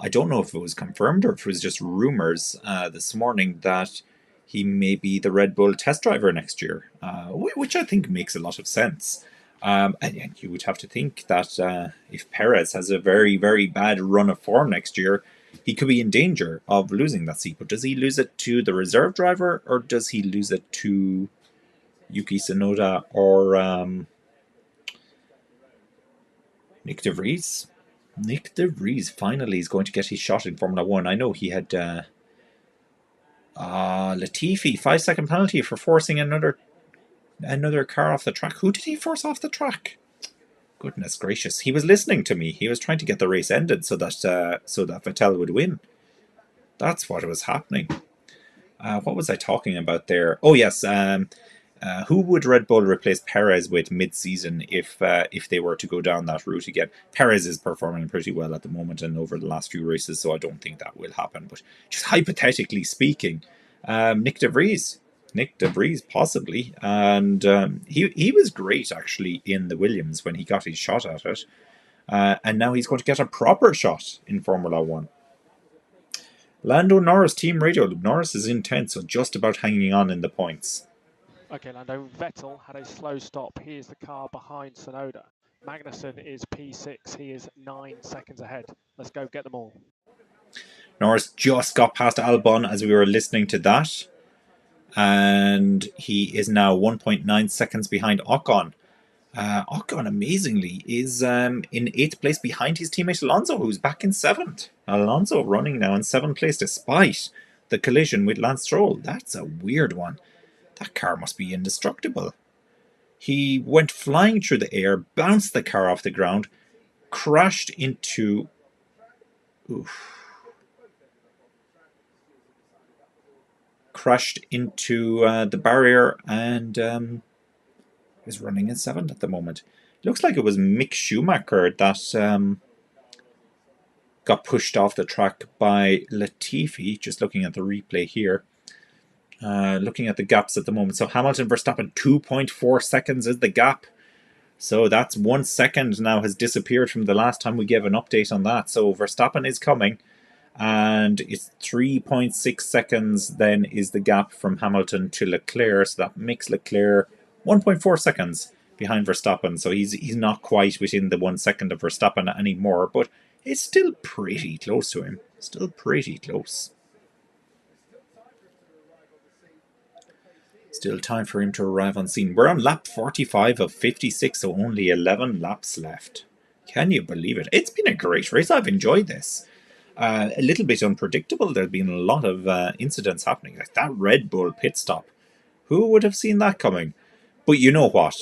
don't know if it was confirmed or if it was just rumors this morning that he may be the Red Bull test driver next year, which I think makes a lot of sense. And you would have to think that if Perez has a very, very bad run of form next year, he could be in danger of losing that seat. But does he lose it to the reserve driver, or does he lose it to Yuki Tsunoda or Nick De Vries? Nick De Vries finally is going to get his shot in Formula 1. I know he had Latifi, 5-second penalty for forcing another car off the track. Who did he force off the track? Goodness gracious. He was listening to me. He was trying to get the race ended so that Vettel would win. That's what was happening. What was I talking about there? Oh, yes. Who would Red Bull replace Perez with mid-season if they were to go down that route again? Perez is performing pretty well at the moment and over the last few races, so I don't think that will happen. But just hypothetically speaking, Nick De Vries. Nick De Vries, possibly. And he was great, actually, in the Williams when he got his shot at it. And now he's going to get a proper shot in Formula 1. Lando Norris, team radio. Norris is in 10th, so just about hanging on in the points. Okay, Lando, Vettel had a slow stop. He is the car behind Tsunoda. Magnussen is P6. He is 9 seconds ahead. Let's go get them all. Norris just got past Albon as we were listening to that. And he is now 1.9 seconds behind Ocon. Ocon, amazingly, is in 8th place behind his teammate Alonso, who's back in 7th. Alonso running now in 7th place despite the collision with Lance Stroll. That's a weird one. That car must be indestructible. He went flying through the air, bounced the car off the ground, crashed into... the barrier and is running in 7th at the moment. Looks like it was Mick Schumacher that got pushed off the track by Latifi. Just looking at the replay here. Looking at the gaps at the moment. So Hamilton, Verstappen, 2.4 seconds is the gap. So that's 1 second now has disappeared from the last time we gave an update on that. So Verstappen is coming. And it's 3.6 seconds then is the gap from Hamilton to Leclerc. So that makes Leclerc 1.4 seconds behind Verstappen. So he's not quite within the 1 second of Verstappen anymore. But it's still pretty close to him. Still pretty close. Still time for him to arrive on scene. We're on lap 45 of 56, so only 11 laps left. Can you believe it? It's been a great race. I've enjoyed this. A little bit unpredictable. There have been a lot of incidents happening. Like that Red Bull pit stop. Who would have seen that coming? But you know what?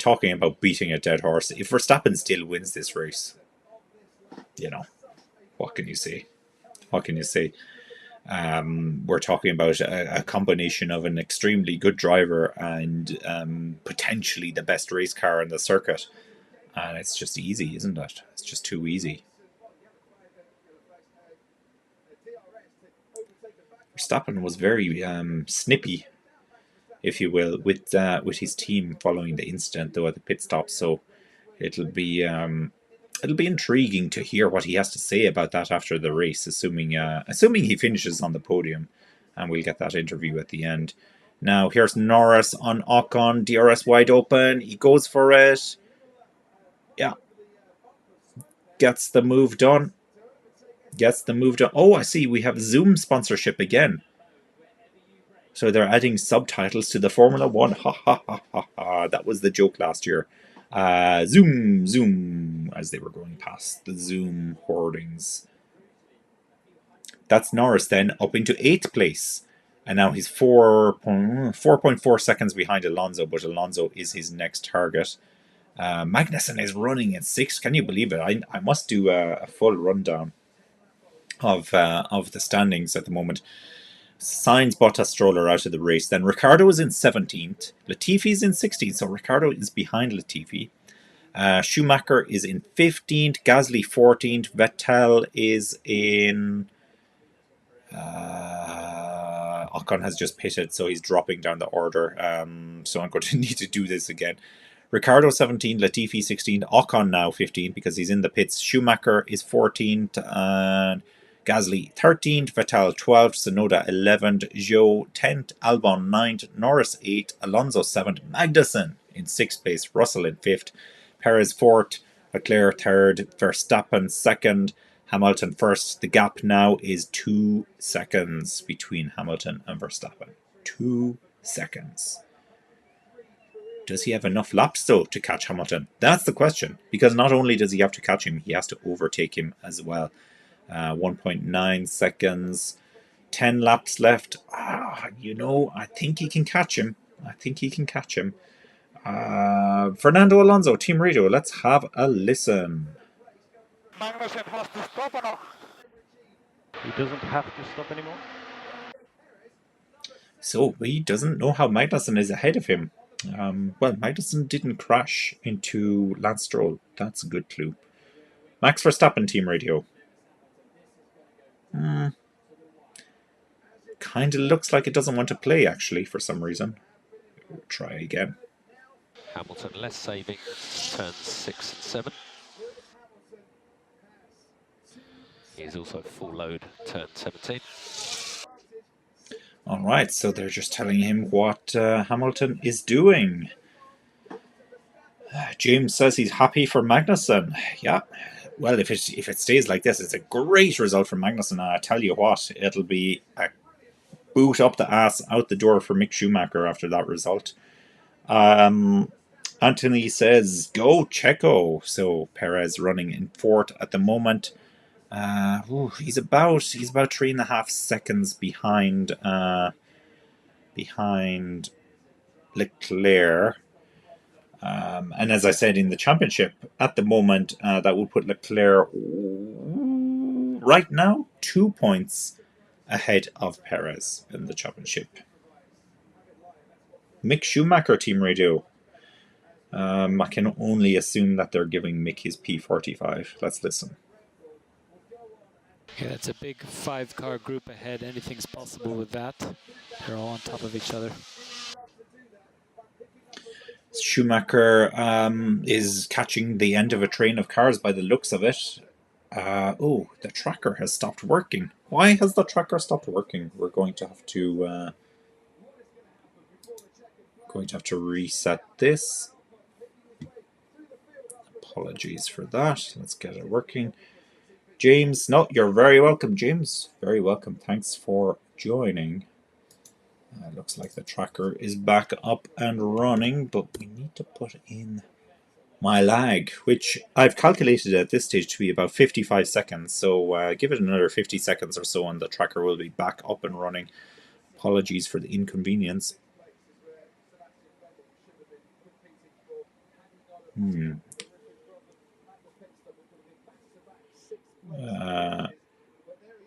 Talking about beating a dead horse, if Verstappen still wins this race, you know, what can you say? What can you say? We're talking about a combination of an extremely good driver and potentially the best race car in the circuit. And it's just easy, isn't it? It's just too easy. Verstappen was very snippy, if you will, with his team following the incident, though, at the pit stop. So it'll be intriguing to hear what he has to say about that after the race, assuming he finishes on the podium, and we'll get that interview at the end. Now here's Norris on Ocon, DRS wide open. He goes for it. Yeah, gets the move done. Oh, I see. We have Zoom sponsorship again. So they're adding subtitles to the Formula 1. Ha ha ha ha ha. That was the joke last year. Zoom, zoom, as they were going past the Zoom hoardings. That's Norris then up into 8th place. And now he's 4.4 seconds behind Alonso, but Alonso is his next target. Magnussen is running in 6th. Can you believe it? I must do a full rundown of the standings at the moment. Sainz, Bottas, Stroll are out of the race. Then Ricciardo is in 17th. Latifi's in 16th, so Ricciardo is behind Latifi. Schumacher is in 15th. Gasly 14th. Vettel is in... Ocon has just pitted, so he's dropping down the order. So I'm going to need to do this again. Ricciardo 17th, Latifi 16th, Ocon now 15th because he's in the pits. Schumacher is 14th, and Gasly 13th, Vettel 12th, Tsunoda 11th, Zhou 10th, Albon 9th, Norris 8th, Alonso 7th, Magnussen in 6th place, Russell in 5th, Perez 4th, Leclerc 3rd, Verstappen 2nd, Hamilton 1st. The gap now is 2 seconds between Hamilton and Verstappen. 2 seconds. Does he have enough laps, though, to catch Hamilton? That's the question. Because not only does he have to catch him, he has to overtake him as well. 1.9 seconds 10 laps left. You know, I think he can catch him. Fernando Alonso, Team Radio, let's have a listen. Magnussen has to stop or not? He doesn't have to stop anymore. So he doesn't know how Magnussen is ahead of him. Well, Magnussen didn't crash into Lance Stroll. That's a good clue. Max Verstappen, Team Radio. Kind of looks like it doesn't want to play, actually, for some reason. We'll try again. Hamilton less saving, turns 6 and 7. He's also full load, turn 17. Alright, so they're just telling him what Hamilton is doing. James says he's happy for Magnussen. Yeah, well, if it stays like this, it's a great result for Magnussen. And I tell you what, it'll be a boot up the ass out the door for Mick Schumacher after that result. Anthony says, go Checo. So Perez running in fourth at the moment. He's about 3.5 seconds behind Leclerc. And as I said in the championship, at the moment, that would put Leclerc right now 2 points ahead of Perez in the championship. Mick Schumacher, Team Radio. I can only assume that they're giving Mick his P45. Let's listen. Yeah, it's a big 5-car group ahead. Anything's possible with that. They're all on top of each other. Schumacher is catching the end of a train of cars by the looks of it. The tracker has stopped working. Why has the tracker stopped working? We're going to have to reset this. Apologies for that. Let's get it working. James, no, you're very welcome, James. Very welcome. Thanks for joining. Looks like the tracker is back up and running, but we need to put in my lag, which I've calculated at this stage to be about 55 seconds. So give it another 50 seconds or so and the tracker will be back up and running. Apologies for the inconvenience.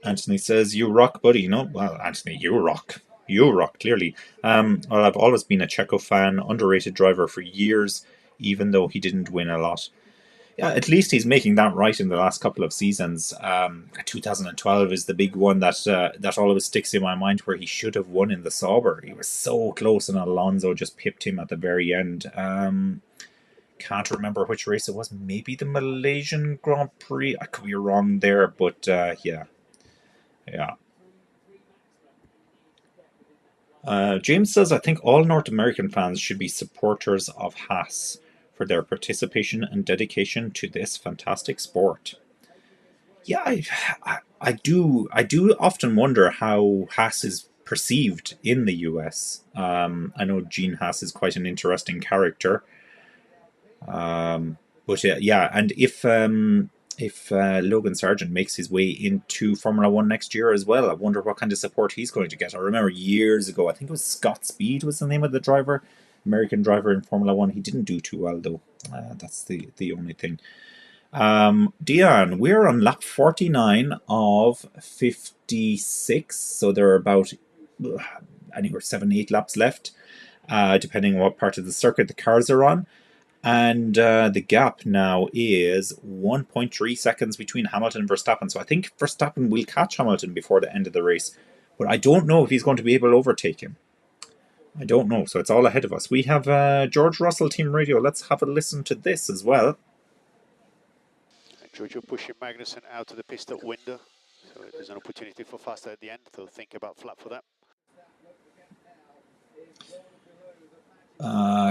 Anthony says, you rock, buddy. No, well, Anthony, you rock. You rock, clearly. Well, I've always been a Checo fan, underrated driver for years, even though he didn't win a lot. Yeah, at least he's making that right in the last couple of seasons. 2012 is the big one that always sticks in my mind, where he should have won in the Sauber. He was so close and Alonso just pipped him at the very end. Can't remember which race it was. Maybe the Malaysian Grand Prix. I could be wrong there, but yeah. James says, I think all North American fans should be supporters of Haas for their participation and dedication to this fantastic sport. Yeah, I do often wonder how Haas is perceived in the US. I know Gene Haas is quite an interesting character. But yeah, and if Logan Sargent makes his way into Formula 1 next year as well, I wonder what kind of support he's going to get. I remember years ago, I think it was Scott Speed was the name of the driver, American driver in Formula 1. He didn't do too well, though. That's the only thing. Dion, we're on lap 49 of 56, so there are about anywhere 7-8 laps left, depending on what part of the circuit the cars are on. And the gap now is 1.3 seconds between Hamilton and Verstappen. So I think Verstappen will catch Hamilton before the end of the race. But I don't know if he's going to be able to overtake him. I don't know. So it's all ahead of us. We have George Russell, Team Radio. Let's have a listen to this as well. Giorgio pushing Magnussen out of the pit stop window. So there's an opportunity for faster at the end. So think about flat for that.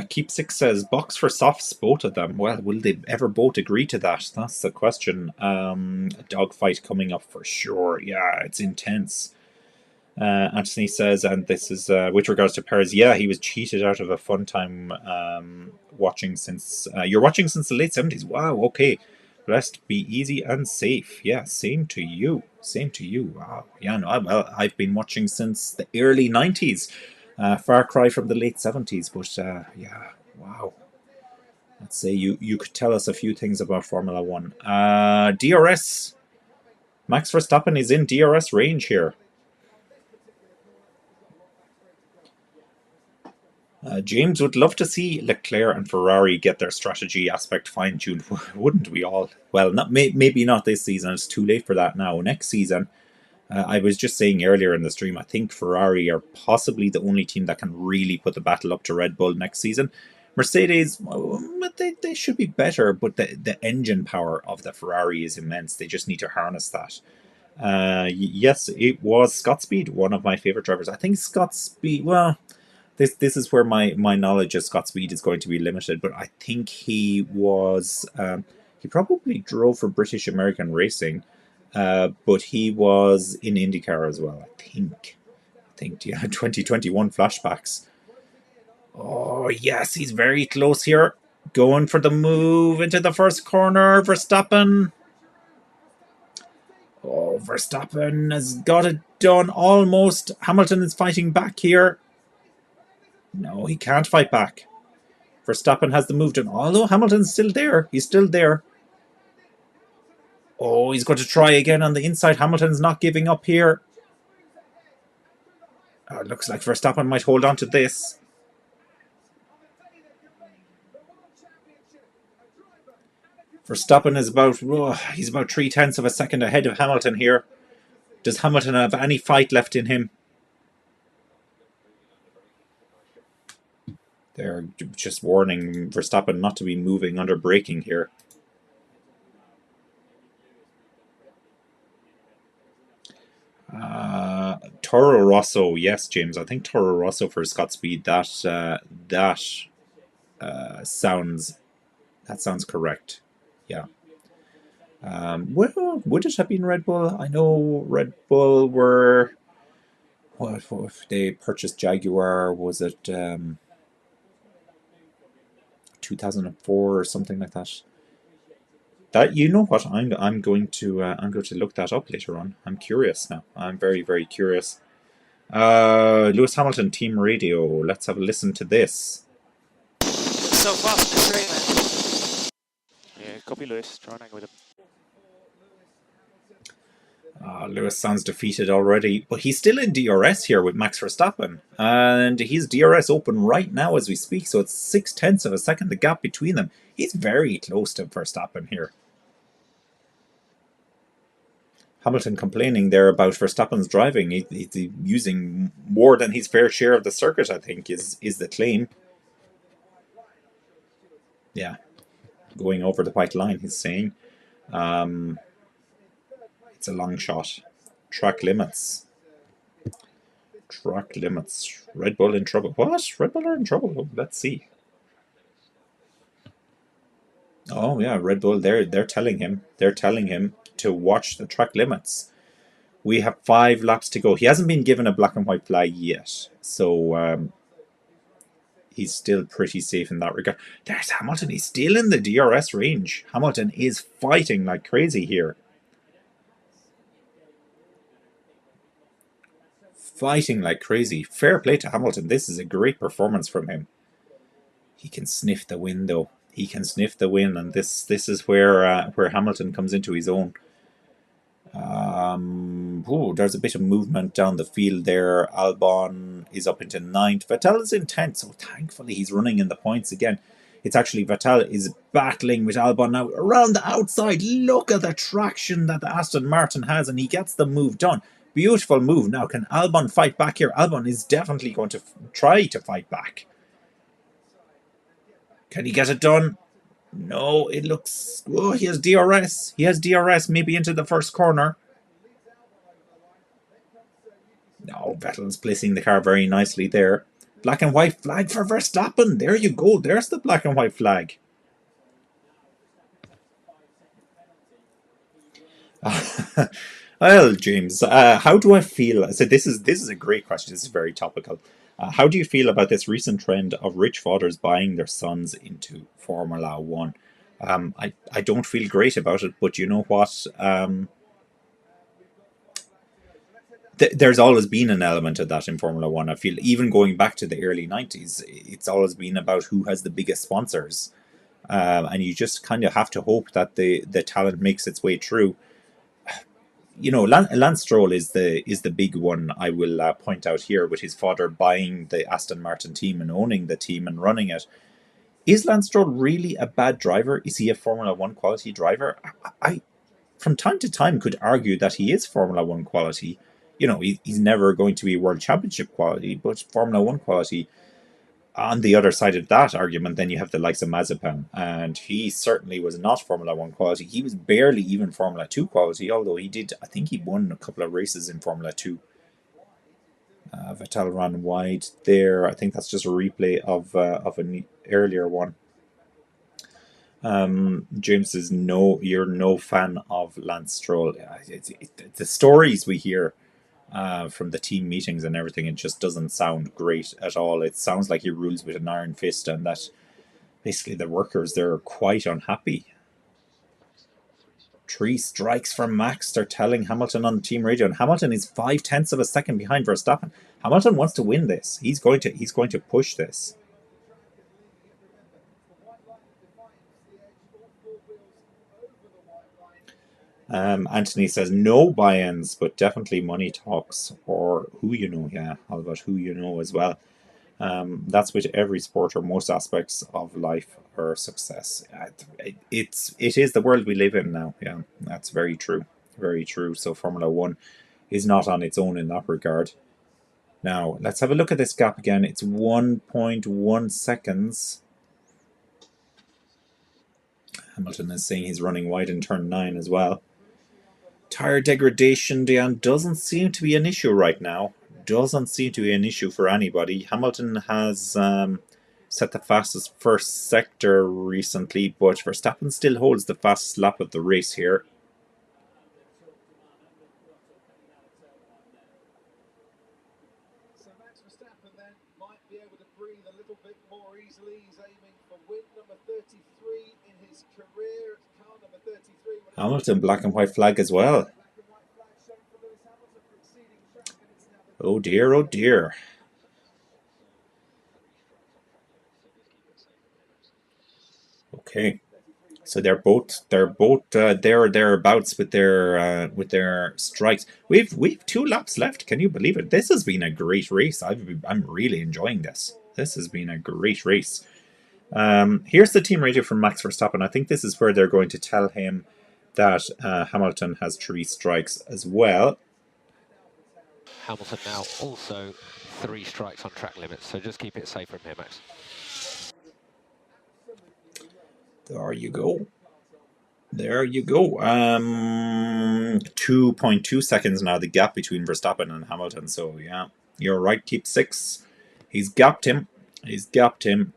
Keep Six says, box for softs, both of them. Well, will they ever both agree to that? That's the question. A dogfight coming up for sure. Yeah, it's intense. Anthony says, and this is with regards to Perez, yeah, he was cheated out of a fun time watching since... you're watching since the late 70s. Wow, okay. Rest be easy and safe. Yeah, same to you. Same to you. Wow. Yeah, no, well, I've been watching since the early 90s. Far cry from the late 70s. But yeah, wow. Let's say you could tell us a few things about Formula One. DRS. Max Verstappen is in DRS range here. James would love to see Leclerc and Ferrari get their strategy aspect fine-tuned, wouldn't we all? Well, maybe not this season. It's too late for that now. Next season, I was just saying earlier in the stream, I think Ferrari are possibly the only team that can really put the battle up to Red Bull next season. Mercedes, they should be better, but the engine power of the Ferrari is immense. They just need to harness that. Yes, it was Scott Speed, one of my favorite drivers. I think Scott Speed, well, this is where my knowledge of Scott Speed is going to be limited, but I think he was, he probably drove for British American Racing, but he was in IndyCar as well, I think, yeah, 2021 flashbacks. Oh, yes, he's very close here. Going for the move into the first corner, Verstappen. Oh, Verstappen has got it done almost. Hamilton is fighting back here. No, he can't fight back. Verstappen has the move done. Although Hamilton's still there. He's still there. Oh, he's going to try again on the inside. Hamilton's not giving up here. Oh, it looks like Verstappen might hold on to this. Verstappen is about, he's about 0.3 of a second ahead of Hamilton here. Does Hamilton have any fight left in him? They're just warning Verstappen not to be moving under braking here. Toro Rosso, yes, James. I think Toro Rosso for Scott Speed. That sounds correct. Yeah. Well, would it have been Red Bull? I know Red Bull were. What if they purchased Jaguar? Was it 2004 or something like that? That, you know what, I'm going to look that up later on. I'm curious now. I'm very, very curious. Lewis Hamilton team radio. Let's have a listen to this. So fast in the straight, man. Yeah, copy Lewis. Try and angle with him. Lewis sounds defeated already, but he's still in DRS here with Max Verstappen, and he's DRS open right now as we speak, so it's 0.6 of a second the gap between them. He's very close to Verstappen here. Hamilton complaining there about Verstappen's driving. He's using more than his fair share of the circuit, I think, is the claim. Yeah, going over the white line, he's saying. It's a long shot. Track limits. Track limits. Red Bull in trouble. What? Red Bull are in trouble? Oh, let's see. Oh yeah, Red Bull. They're telling him. They're telling him to watch the track limits. We have 5 laps to go. He hasn't been given a black and white flag yet, so he's still pretty safe in that regard. There's Hamilton. He's still in the DRS range. Hamilton is fighting like crazy here. Fighting like crazy. Fair play to Hamilton. This is a great performance from him. He can sniff the win, though. He can sniff the win, and this is where Hamilton comes into his own. There's a bit of movement down the field there. Albon is up into 9th. Vettel is in 10th, so thankfully he's running in the points again. It's actually Vettel is battling with Albon now around the outside. Look at the traction that the Aston Martin has, and he gets the move done. Beautiful move. Now, can Albon fight back here? Albon is definitely going to try to fight back. Can he get it done? No, it looks... Oh, he has DRS. He has DRS, maybe into the first corner. No, Vettel's placing the car very nicely there. Black and white flag for Verstappen. There you go. There's the black and white flag. Well, James, how do I feel? So this is a great question. This is very topical. How do you feel about this recent trend of rich fathers buying their sons into Formula One? I don't feel great about it, but you know what? There's always been an element of that in Formula One. I feel even going back to the early 90s, it's always been about who has the biggest sponsors. And you just kind of have to hope that the talent makes its way through. You know, Lance Stroll is the big one I will point out here, with his father buying the Aston Martin team and owning the team and running it. Is Lance Stroll really a bad driver? Is he a Formula One quality driver? I from time to time could argue that he is Formula One quality. You know, he's never going to be World Championship quality, but Formula One quality. On the other side of that argument, then you have the likes of Mazepin, and he certainly was not Formula One quality. He was barely even Formula Two quality, although he did. I think he won a couple of races in Formula Two. Vettel ran wide there. I think that's just a replay of an earlier one. James says, no, you're no fan of Lance Stroll. The stories we hear from the team meetings and everything, it just doesn't sound great at all. It sounds like he rules with an iron fist, and that basically the workers, they're quite unhappy. 3 strikes for Max, they're telling Hamilton on team radio, and Hamilton is 0.5 of a second behind Verstappen. Hamilton wants to win this. He's going to push this. Anthony says no buy-ins, but definitely money talks, or who you know. Yeah, all about who you know as well. That's with every sport or most aspects of life or success. It is the world we live in now. Yeah, that's very true. Very true. So Formula One is not on its own in that regard. Now, let's have a look at this gap again. It's 1.1 seconds. Hamilton is saying he's running wide in turn 9 as well. Tire degradation, Diane, doesn't seem to be an issue right now. Doesn't seem to be an issue for anybody. Hamilton has set the fastest first sector recently, but Verstappen still holds the fastest lap of the race here. So Max Verstappen then might be able to breathe a little bit more easily. He's aiming for win number 33 in his career. It's car number 33. Hamilton, black and white flag as well. Oh dear, oh dear. Okay, so they're both there or thereabouts with their strikes. We've 2 laps left. Can you believe it? This has been a great race. I'm really enjoying this. This has been a great race. Here's the team radio from Max Verstappen. I think this is where they're going to tell him that Hamilton has 3 strikes as well. Hamilton now also 3 strikes on track limits, so just keep it safe from here, Max. There you go. There you go. 2.2 seconds now, the gap between Verstappen and Hamilton. So, yeah, you're right. Keep 6. He's gapped him.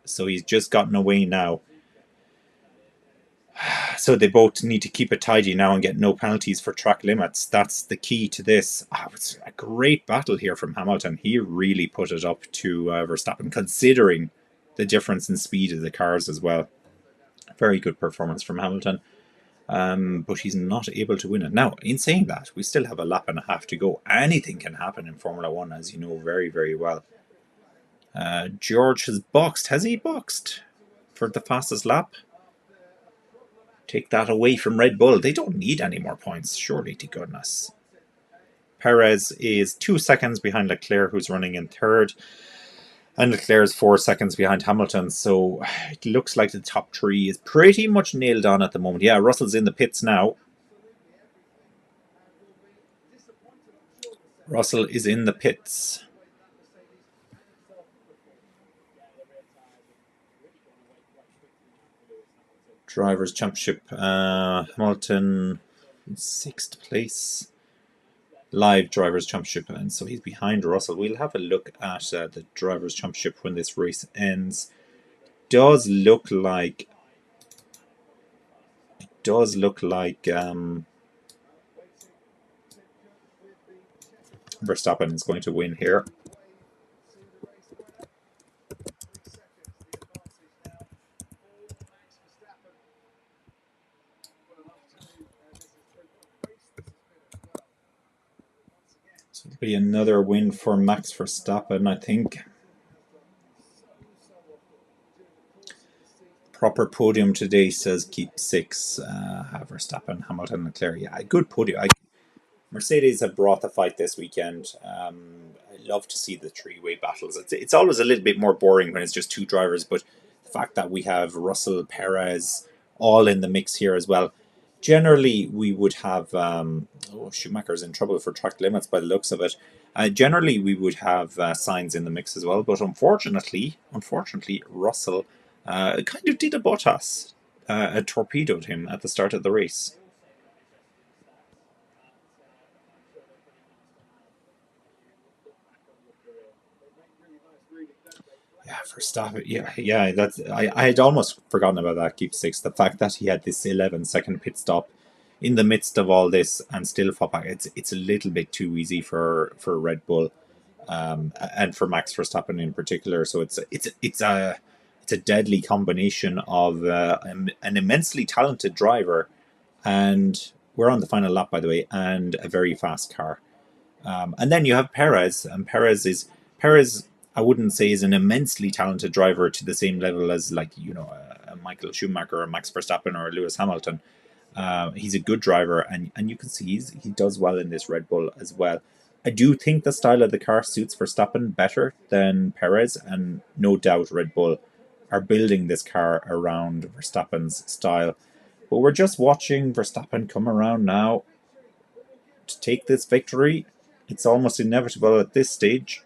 So he's just gotten away now. So they both need to keep it tidy now and get no penalties for track limits. That's the key to this. It's a great battle here from Hamilton. He really put it up to Verstappen, considering the difference in speed of the cars as well. Very good performance from Hamilton. But he's not able to win it. Now, in saying that, we still have a lap and a half to go. Anything can happen in Formula One, as you know very, very well. George has boxed. Has he boxed for the fastest lap? Take that away from Red Bull. They don't need any more points, surely to goodness. Perez is 2 seconds behind Leclerc, who's running in 3rd. And Leclerc is 4 seconds behind Hamilton. So it looks like the top 3 is pretty much nailed on at the moment. Yeah, Russell's in the pits now. Russell is in the pits. Drivers' Championship, Hamilton in 6th place. Live Drivers' Championship, and so he's behind Russell. We'll have a look at the Drivers' Championship when this race ends. Does look like Verstappen is going to win here. Be another win for Max Verstappen, I think. Proper podium today, says keep 6. Verstappen, Hamilton, Leclerc. Yeah, good podium. Mercedes have brought the fight this weekend. I love to see the three-way battles. It's always a little bit more boring when it's just two drivers, but the fact that we have Russell, Perez all in the mix here as well. Generally, we would have Schumacher's in trouble for track limits by the looks of it. Generally, we would have Sainz in the mix as well, but unfortunately, Russell kind of did a Bottas, torpedoed him at the start of the race. Yeah, Verstappen. Yeah. That's I had almost forgotten about that. Keep 6. The fact that he had this 11-second pit stop in the midst of all this and still fought back. It's a little bit too easy for Red Bull, and for Max Verstappen in particular. So it's a deadly combination of an immensely talented driver, and we're on the final lap, by the way, and a very fast car. And then you have Perez, and Perez. I wouldn't say is an immensely talented driver to the same level as like a Michael Schumacher or Max Verstappen or Lewis Hamilton. He's a good driver, and you can see he does well in this Red Bull as well. I do think the style of the car suits Verstappen better than Perez, and no doubt Red Bull are building this car around Verstappen's style. But we're just watching Verstappen come around now to take this victory. It's almost inevitable at this stage.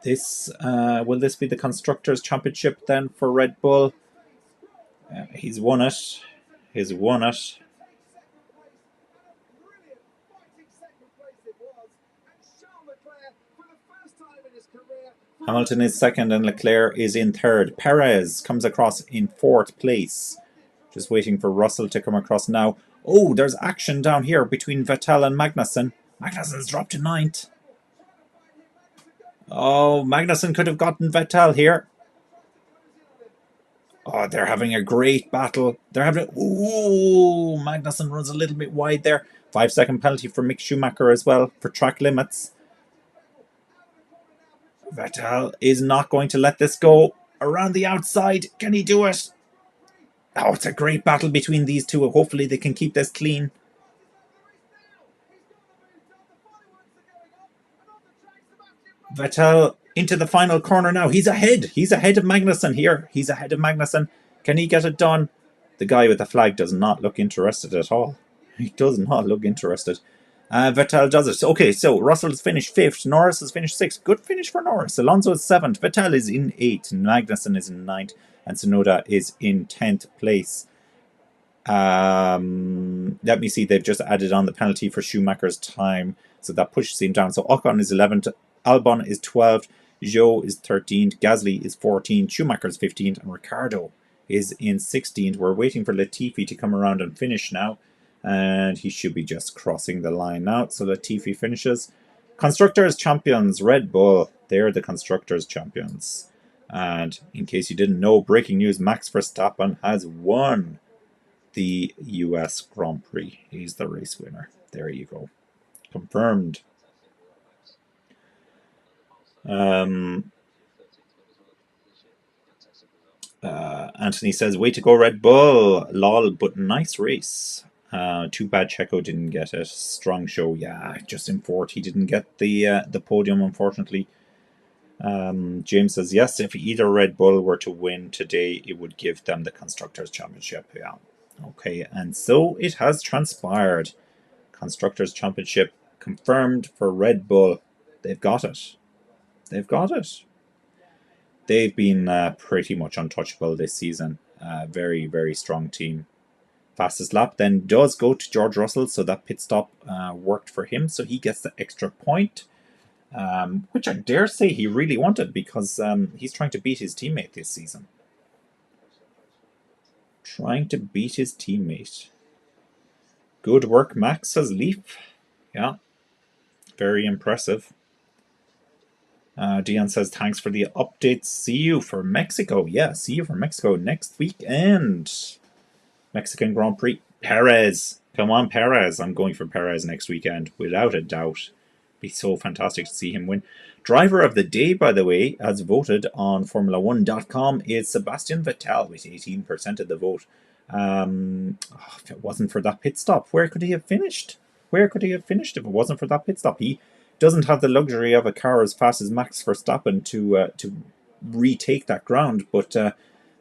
Will this be the Constructors' Championship then for Red Bull? He's won it. Hamilton is second and Leclerc is in third. Perez comes across in fourth place. Just waiting for Russell to come across now. Oh, there's action down here between Vettel and Magnussen. Magnussen's dropped to ninth. Oh, Magnussen could have gotten Vettel here. Oh, they're having a great battle. Ooh, Magnussen runs a little bit wide there. 5-second penalty for Mick Schumacher as well for track limits. Vettel is not going to let this go. Around the outside. Can he do it? Oh, it's a great battle between these two. Hopefully they can keep this clean. Vettel into the final corner now. He's ahead. He's ahead of Magnussen here. Can he get it done? The guy with the flag does not look interested at all. He does not look interested. Vettel does it. Okay, so Russell's finished 5th. Norris has finished 6th. Good finish for Norris. Alonso is 7th. Vettel is in 8th. Magnussen is in 9th. And Tsunoda is in 10th place. Let me see. They've just added on the penalty for Schumacher's time. So that pushes him down. So Ocon is 11th. Albon is 12th. Zhou is 13th. Gasly is 14th. Schumacher is 15th. And Ricciardo is in 16th. We're waiting for Latifi to come around and finish now. And he should be just crossing the line now. So Latifi finishes. Constructors champions, Red Bull. They're the Constructors champions. And in case you didn't know, breaking news, Max Verstappen has won the US Grand Prix. He's the race winner. There you go. Confirmed. Anthony says, way to go Red Bull. Lol, but nice race. Too bad Checo didn't get it. Strong show. Yeah, just in 4th. He didn't get the podium, unfortunately. James says, yes, if either Red Bull were to win today, it would give them the Constructors' Championship. Yeah. Okay, and so it has transpired. Constructors' Championship confirmed for Red Bull. They've got it. They've been pretty much untouchable this season. Very, very strong team. Fastest lap then does go to George Russell, so that pit stop worked for him, so he gets the extra point, which I dare say he really wanted, because he's trying to beat his teammate this season. Good work, Max, says Leaf. Yeah, very impressive. Dion says, thanks for the updates. See you for Mexico. Yeah, see you for Mexico next weekend. Mexican Grand Prix. Perez Come on, Perez. I'm going for Perez next weekend, without a doubt. Be so fantastic to see him win. Driver of the day, by the way, as voted on Formula1.com, is Sebastian Vettel with 18% of the vote. If it wasn't for that pit stop, where could he have finished? Where could he have finished if it wasn't for that pit stop? He doesn't have the luxury of a car as fast as Max Verstappen to retake that ground, but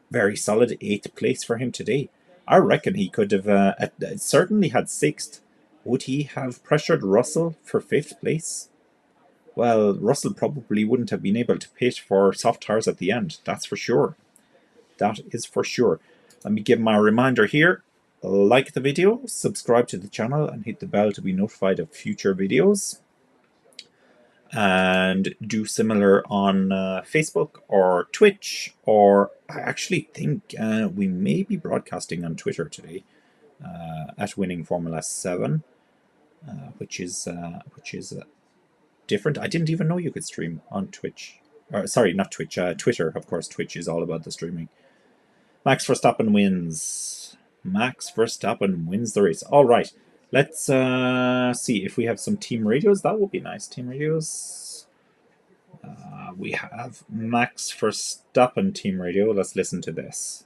very solid 8th place for him today. I reckon he could have certainly had 6th. Would he have pressured Russell for 5th place? Well, Russell probably wouldn't have been able to pit for soft tires at the end, that's for sure. That is for sure. Let me give my reminder here. Like the video, subscribe to the channel, and hit the bell to be notified of future videos. And do similar on Facebook or Twitch, or I actually think we may be broadcasting on Twitter today at Winning Formula 7, which is different. I didn't even know you could stream on Twitch. Sorry, not Twitch, Twitter. Of course, Twitch is all about the streaming. Max Verstappen wins. Max Verstappen wins the race. All right. Let's see if we have some team radios. That would be nice. Team radios. We have Max Verstappen team radio. Let's listen to this.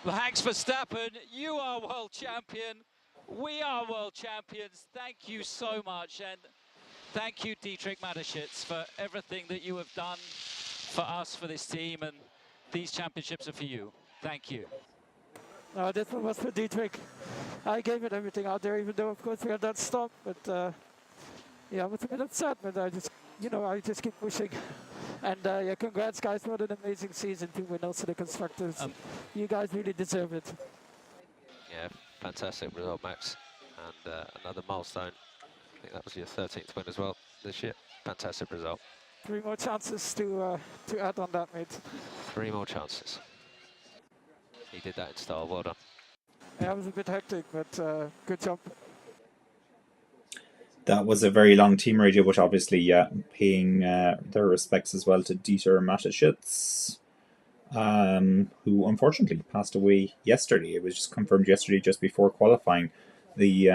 Max Verstappen, you are world champion. We are world champions. Thank you so much. And thank you, Dietrich Mateschitz, for everything that you have done for us, for this team. And these championships are for you. Thank you. This one was for Dietrich. I gave it everything out there, even though, of course, we had that stop. But yeah, I was a bit upset, but I just keep pushing. And yeah, congrats, guys. What an amazing season to win also the constructors. You guys really deserve it. Yeah, fantastic result, Max. And another milestone. I think that was your 13th win as well this year. Fantastic result. 3 more chances to add on that, mate. 3 more chances. He did that in style. Well done. Yeah, it was a bit hectic, but good job. That was a very long team radio, but obviously, paying their respects as well to Dieter Mateschitz, who unfortunately passed away yesterday. It was just confirmed yesterday, just before qualifying. The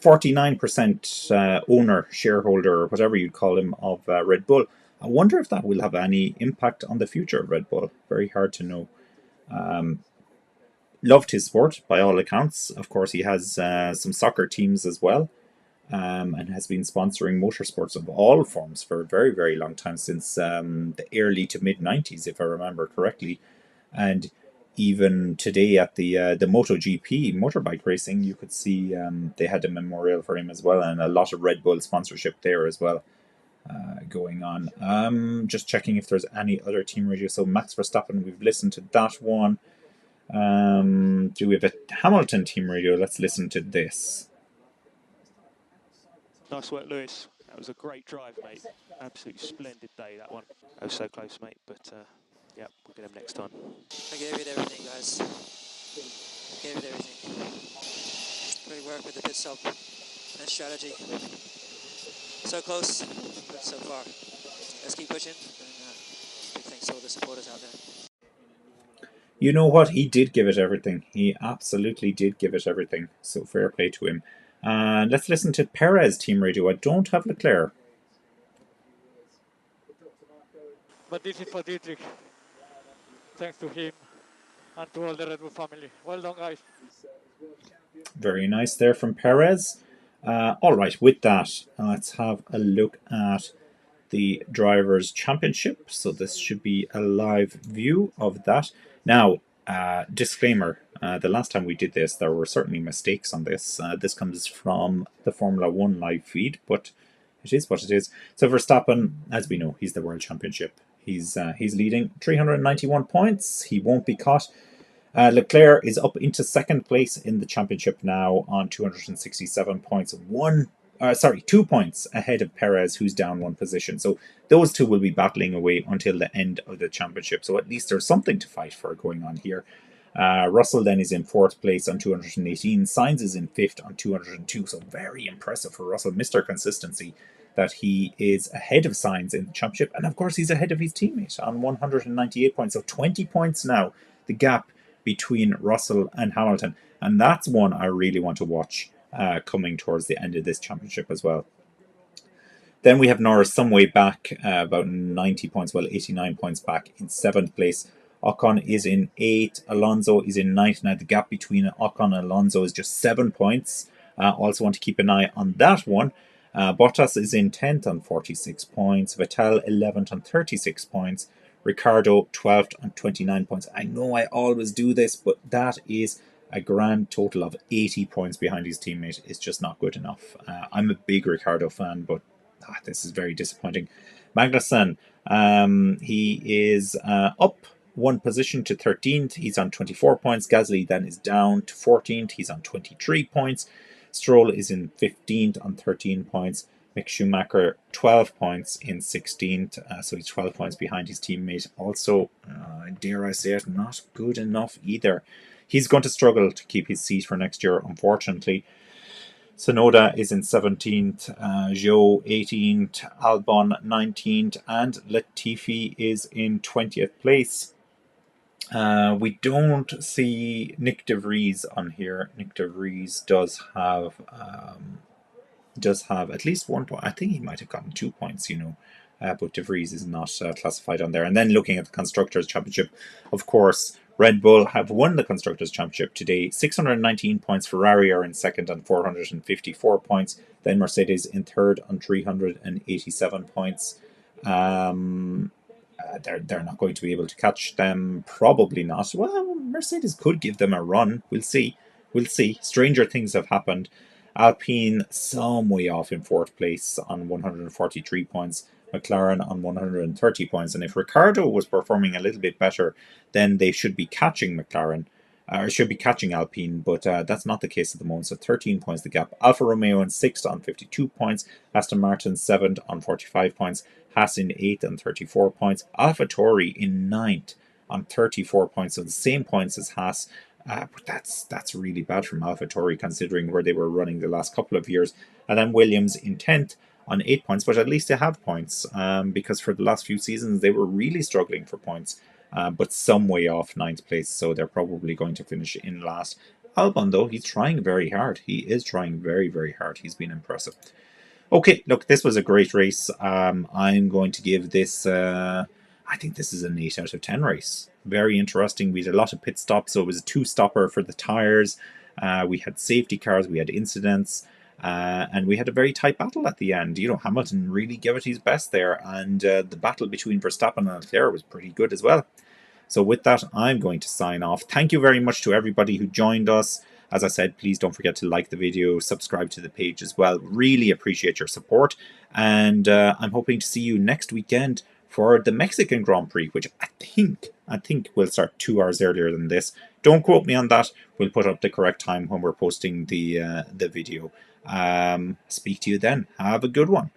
49% owner, shareholder, or whatever you'd call him, of Red Bull. I wonder if that will have any impact on the future of Red Bull. Very hard to know. Loved his sport, by all accounts. Of course, he has some soccer teams as well. And has been sponsoring motorsports of all forms for a very, very long time, since the early to mid-90s, if I remember correctly. And even today at the MotoGP, motorbike racing, you could see they had a memorial for him as well, and a lot of Red Bull sponsorship there as well going on. Just checking if there's any other team radio. So Max Verstappen, we've listened to that one. Do we have a Hamilton team radio? Let's listen to this. Nice work, Lewis. That was a great drive, mate. Absolutely splendid day, that one. I was so close, mate, but yeah, we'll get him next time. I gave it everything, guys. Gave it everything. Great work with the pit stop and strategy. So close, but so far. Let's keep pushing, and big thanks to all the supporters out there. You know what? He did give it everything. He absolutely did give it everything. So fair play to him. Let's listen to Perez team radio. I don't have Leclerc. But this is for Dietrich. Thanks to him and to all the Red Bull family. Well done, guys. Very nice there from Perez. All right, with that, let's have a look at the Drivers' Championship. So this should be a live view of that. Now, disclaimer, the last time we did this, there were certainly mistakes on this. This comes from the Formula 1 live feed, but it is what it is. So Verstappen, as we know, he's the World Championship. He's leading 391 points. He won't be caught. Leclerc is up into 2nd place in the championship now on 267 points. 2 points ahead of Perez, who's down 1 position. So those two will be battling away until the end of the championship. So at least there's something to fight for going on here. Russell then is in 4th place on 218. Sainz is in 5th on 202. So very impressive for Russell. Mr. Consistency, that he is ahead of Sainz in the championship. And of course, he's ahead of his teammate on 198 points. So 20 points now. The gap between Russell and Hamilton. And that's one I really want to watch coming towards the end of this championship as well. Then we have Norris some way back, about 90 points, well, 89 points back in 7th place. Ocon is in 8th. Alonso is in 9th. Now, the gap between Ocon and Alonso is just 7 points. Also want to keep an eye on that one. Bottas is in 10th on 46 points. Vettel 11th on 36 points. Ricciardo 12th on 29 points. I know I always do this, but that is a grand total of 80 points behind his teammate. It's just not good enough. I'm a big Ricciardo fan, but this is very disappointing. Magnussen, he is up 1 position to 13th. He's on 24 points. Gasly then is down to 14th. He's on 23 points. Stroll is in 15th on 13 points. Mick Schumacher 12 points in 16th. So he's 12 points behind his teammate. Also, dare I say it, not good enough either. He's going to struggle to keep his seat for next year, unfortunately. Sonoda is in 17th, Zhou 18th, Albon 19th, and Latifi is in 20th place. We don't see Nick De Vries on here. Nick De Vries does have at least 1 point. I think he might have gotten 2 points, but De Vries is not classified on there. And then looking at the Constructors' Championship, of course, Red Bull have won the Constructors' Championship today. 619 points. Ferrari are in 2nd on 454 points. Then Mercedes in 3rd on 387 points. They're not going to be able to catch them. Probably not. Well, Mercedes could give them a run. We'll see. Stranger things have happened. Alpine some way off in 4th place on 143 points. McLaren on 130 points. And if Ricciardo was performing a little bit better, then they should be catching McLaren, or should be catching Alpine, but that's not the case at the moment. So 13 points the gap. Alfa Romeo in 6th on 52 points. Aston Martin 7th on 45 points. Haas in 8th on 34 points. AlphaTauri in 9th on 34 points. So the same points as Haas. But that's really bad from AlphaTauri considering where they were running the last couple of years. And then Williams in 10th on 8 points, but at least they have points because for the last few seasons they were really struggling for points, but some way off 9th place, so they're probably going to finish in last. Albon, though, he's trying very hard. He is trying very, very hard. He's been impressive. Okay, look, this was a great race. I'm going to give this, I think this is an 8 out of 10 race. Very interesting. We had a lot of pit stops, so it was a 2-stopper for the tyres. We had safety cars, we had incidents. And we had a very tight battle at the end. Hamilton really gave it his best there, and the battle between Verstappen and Leclerc was pretty good as well. So with that, I'm going to sign off. Thank you very much to everybody who joined us. As I said, please don't forget to like the video, subscribe to the page as well. Really appreciate your support, and I'm hoping to see you next weekend for the Mexican Grand Prix, which I think will start 2 hours earlier than this. Don't quote me on that. We'll put up the correct time when we're posting the video. Speak to you then. Have a good one.